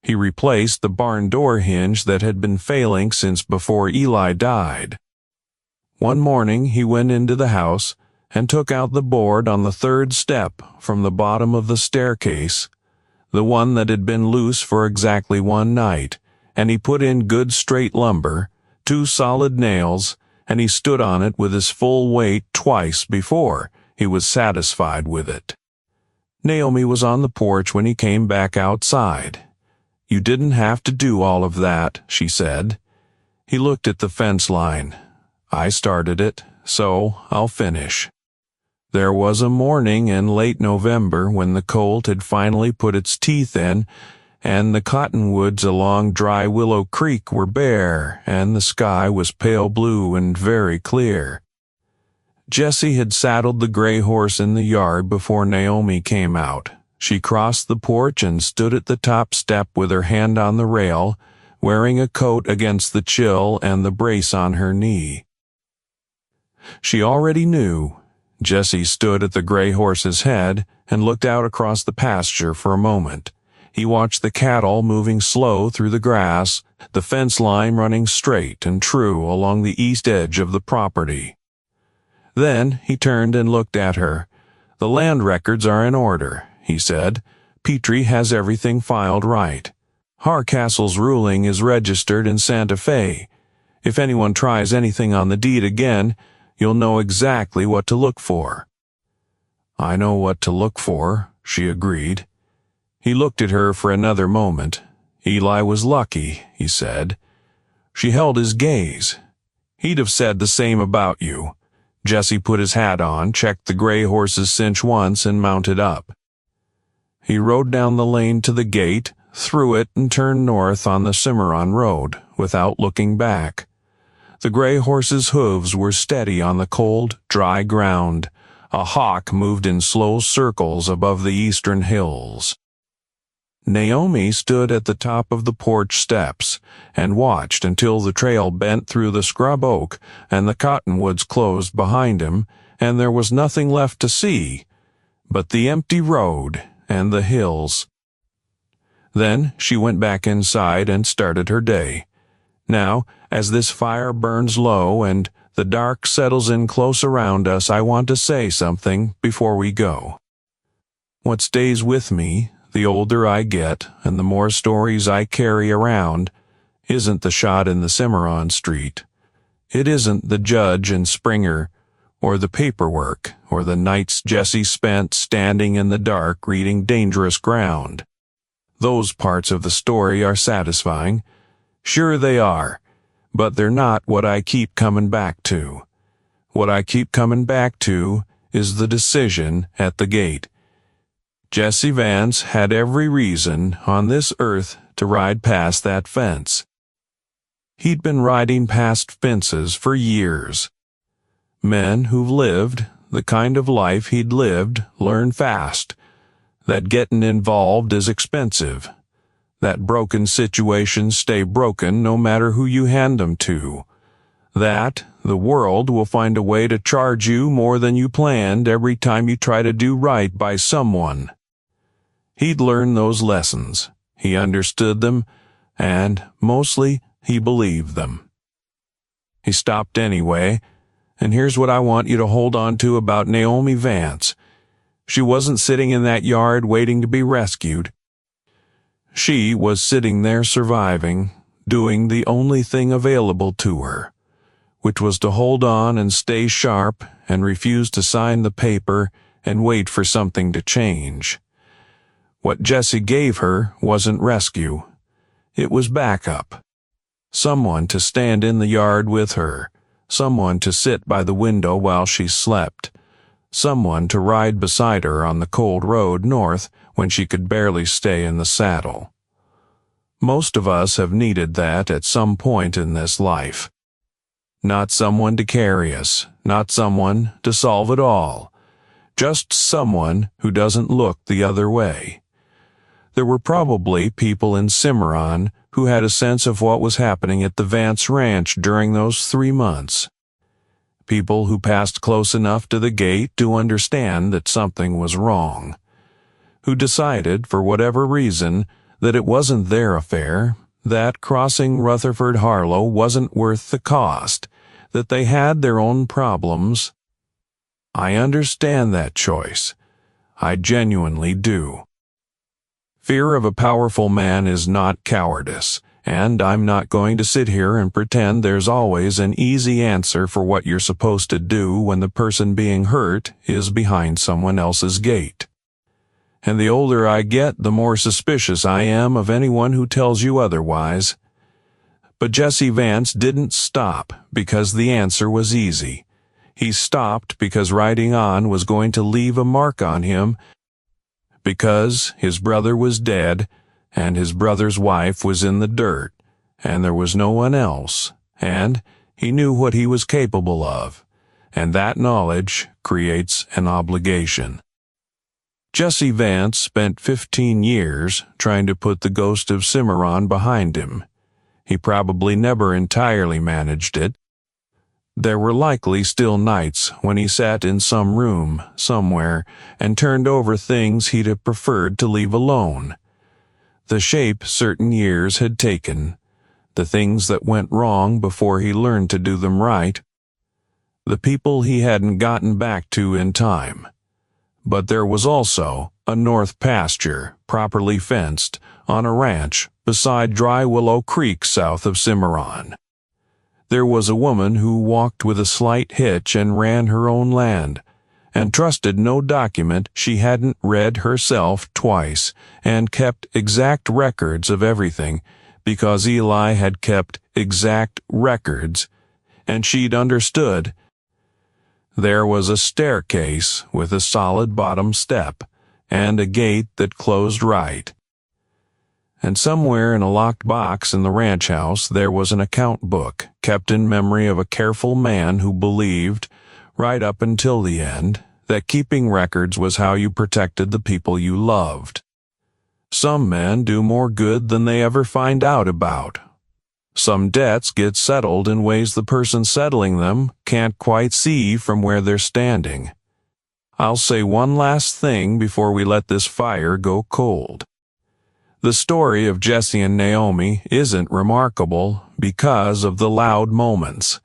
He replaced the barn door hinge that had been failing since before Eli died. One morning he went into the house and took out the board on the 3rd step from the bottom of the staircase, the one that had been loose for exactly 1 night, and he put in good straight lumber, 2 solid nails, and he stood on it with his full weight twice before he was satisfied with it. Naomi was on the porch when he came back outside. "You didn't have to do all of that," she said. He looked at the fence line. "I started it, so I'll finish." There was a morning in late November when the colt had finally put its teeth in, and the cottonwoods along Dry Willow Creek were bare, and the sky was pale blue and very clear. Jesse had saddled the gray horse in the yard before Naomi came out. She crossed the porch and stood at the top step with her hand on the rail, wearing a coat against the chill and the brace on her knee. She already knew. Jesse stood at the gray horse's head and looked out across the pasture for a moment. He watched the cattle moving slow through the grass, the fence line running straight and true along the east edge of the property. Then he turned and looked at her. "The land records are in order," he said. "Petrie has everything filed right. Harcastle's ruling is registered in Santa Fe. If anyone tries anything on the deed again, you'll know exactly what to look for." "I know what to look for," she agreed. He looked at her for another moment. "Eli was lucky," he said. She held his gaze. "He'd have said the same about you." Jesse put his hat on, checked the gray horse's cinch once, and mounted up. He rode down the lane to the gate, through it, and turned north on the Cimarron road, without looking back. The gray horse's hooves were steady on the cold, dry ground. A hawk moved in slow circles above the eastern hills. Naomi stood at the top of the porch steps and watched until the trail bent through the scrub oak and the cottonwoods closed behind him, and there was nothing left to see but the empty road and the hills. Then she went back inside and started her day. "Now, as this fire burns low and the dark settles in close around us, I want to say something before we go. What stays with me, the older I get and the more stories I carry around, isn't the shot in the Cimarron street. It isn't the judge and Springer, or the paperwork, or the nights Jesse spent standing in the dark reading dangerous ground. Those parts of the story are satisfying. Sure they are, but they're not what I keep coming back to. What I keep coming back to is the decision at the gate. Jesse Vance had every reason on this earth to ride past that fence. He'd been riding past fences for years. Men who've lived the kind of life he'd lived learn fast that getting involved is expensive, that broken situations stay broken no matter who you hand them to, that the world will find a way to charge you more than you planned every time you try to do right by someone. He'd learned those lessons, he understood them, and, mostly, he believed them. He stopped anyway, and here's what I want you to hold on to about Naomi Vance. She wasn't sitting in that yard waiting to be rescued. She was sitting there surviving, doing the only thing available to her, which was to hold on and stay sharp and refuse to sign the paper and wait for something to change. What Jesse gave her wasn't rescue. It was backup. Someone to stand in the yard with her, someone to sit by the window while she slept, someone to ride beside her on the cold road north when she could barely stay in the saddle. Most of us have needed that at some point in this life. Not someone to carry us, not someone to solve it all, just someone who doesn't look the other way. There were probably people in Cimarron who had a sense of what was happening at the Vance Ranch during those 3 months. People who passed close enough to the gate to understand that something was wrong. Who decided, for whatever reason, that it wasn't their affair, that crossing Rutherford Harlow wasn't worth the cost, that they had their own problems. I understand that choice. I genuinely do. Fear of a powerful man is not cowardice, and I'm not going to sit here and pretend there's always an easy answer for what you're supposed to do when the person being hurt is behind someone else's gate. And the older I get, the more suspicious I am of anyone who tells you otherwise. But Jesse Vance didn't stop because the answer was easy. He stopped because riding on was going to leave a mark on him, because his brother was dead, and his brother's wife was in the dirt, and there was no one else, and he knew what he was capable of, and that knowledge creates an obligation. Jesse Vance spent 15 years trying to put the Ghost of Cimarron behind him. He probably never entirely managed it. There were likely still nights when he sat in some room, somewhere, and turned over things he'd have preferred to leave alone. The shape certain years had taken, the things that went wrong before he learned to do them right, the people he hadn't gotten back to in time. But there was also a north pasture, properly fenced, on a ranch beside Dry Willow Creek south of Cimarron. There was a woman who walked with a slight hitch and ran her own land, and trusted no document she hadn't read herself twice, and kept exact records of everything, because Eli had kept exact records, and she'd understood. There was a staircase with a solid bottom step, and a gate that closed right. And somewhere in a locked box in the ranch house there was an account book, kept in memory of a careful man who believed, right up until the end, that keeping records was how you protected the people you loved. Some men do more good than they ever find out about. Some debts get settled in ways the person settling them can't quite see from where they're standing. I'll say one last thing before we let this fire go cold. The story of Jesse and Naomi isn't remarkable because of the loud moments.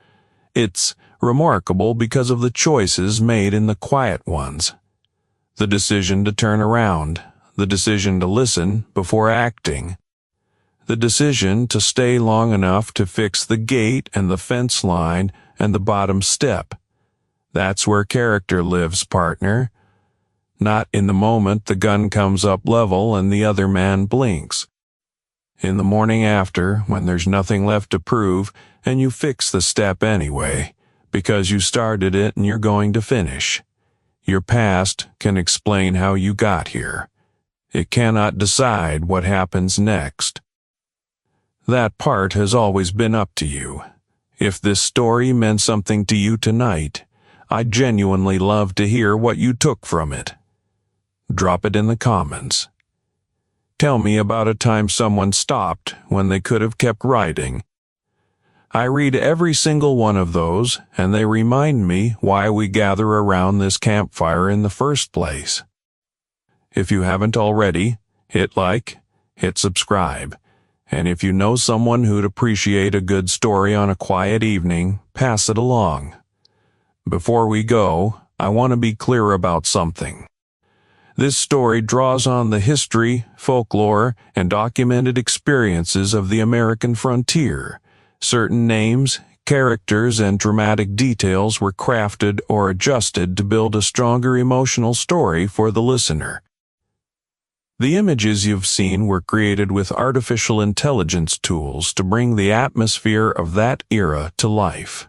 It's remarkable because of the choices made in the quiet ones. The decision to turn around, the decision to listen before acting, the decision to stay long enough to fix the gate and the fence line and the bottom step. That's where character lives, partner. Not in the moment the gun comes up level and the other man blinks. In the morning after, when there's nothing left to prove, and you fix the step anyway, because you started it and you're going to finish. Your past can explain how you got here. It cannot decide what happens next. That part has always been up to you. If this story meant something to you tonight, I'd genuinely love to hear what you took from it. Drop it in the comments. Tell me about a time someone stopped when they could have kept writing. I read every single one of those, and they remind me why we gather around this campfire in the first place. If you haven't already, hit like, hit subscribe, and if you know someone who'd appreciate a good story on a quiet evening, pass it along. Before we go, I want to be clear about something. This story draws on the history, folklore, and documented experiences of the American frontier. Certain names, characters, and dramatic details were crafted or adjusted to build a stronger emotional story for the listener. The images you've seen were created with artificial intelligence tools to bring the atmosphere of that era to life.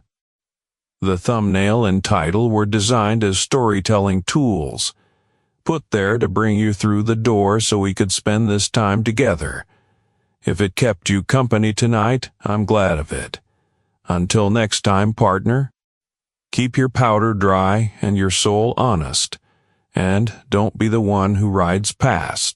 The thumbnail and title were designed as storytelling tools, put there to bring you through the door so we could spend this time together. If it kept you company tonight, I'm glad of it. Until next time, partner, keep your powder dry and your soul honest, and don't be the one who rides past.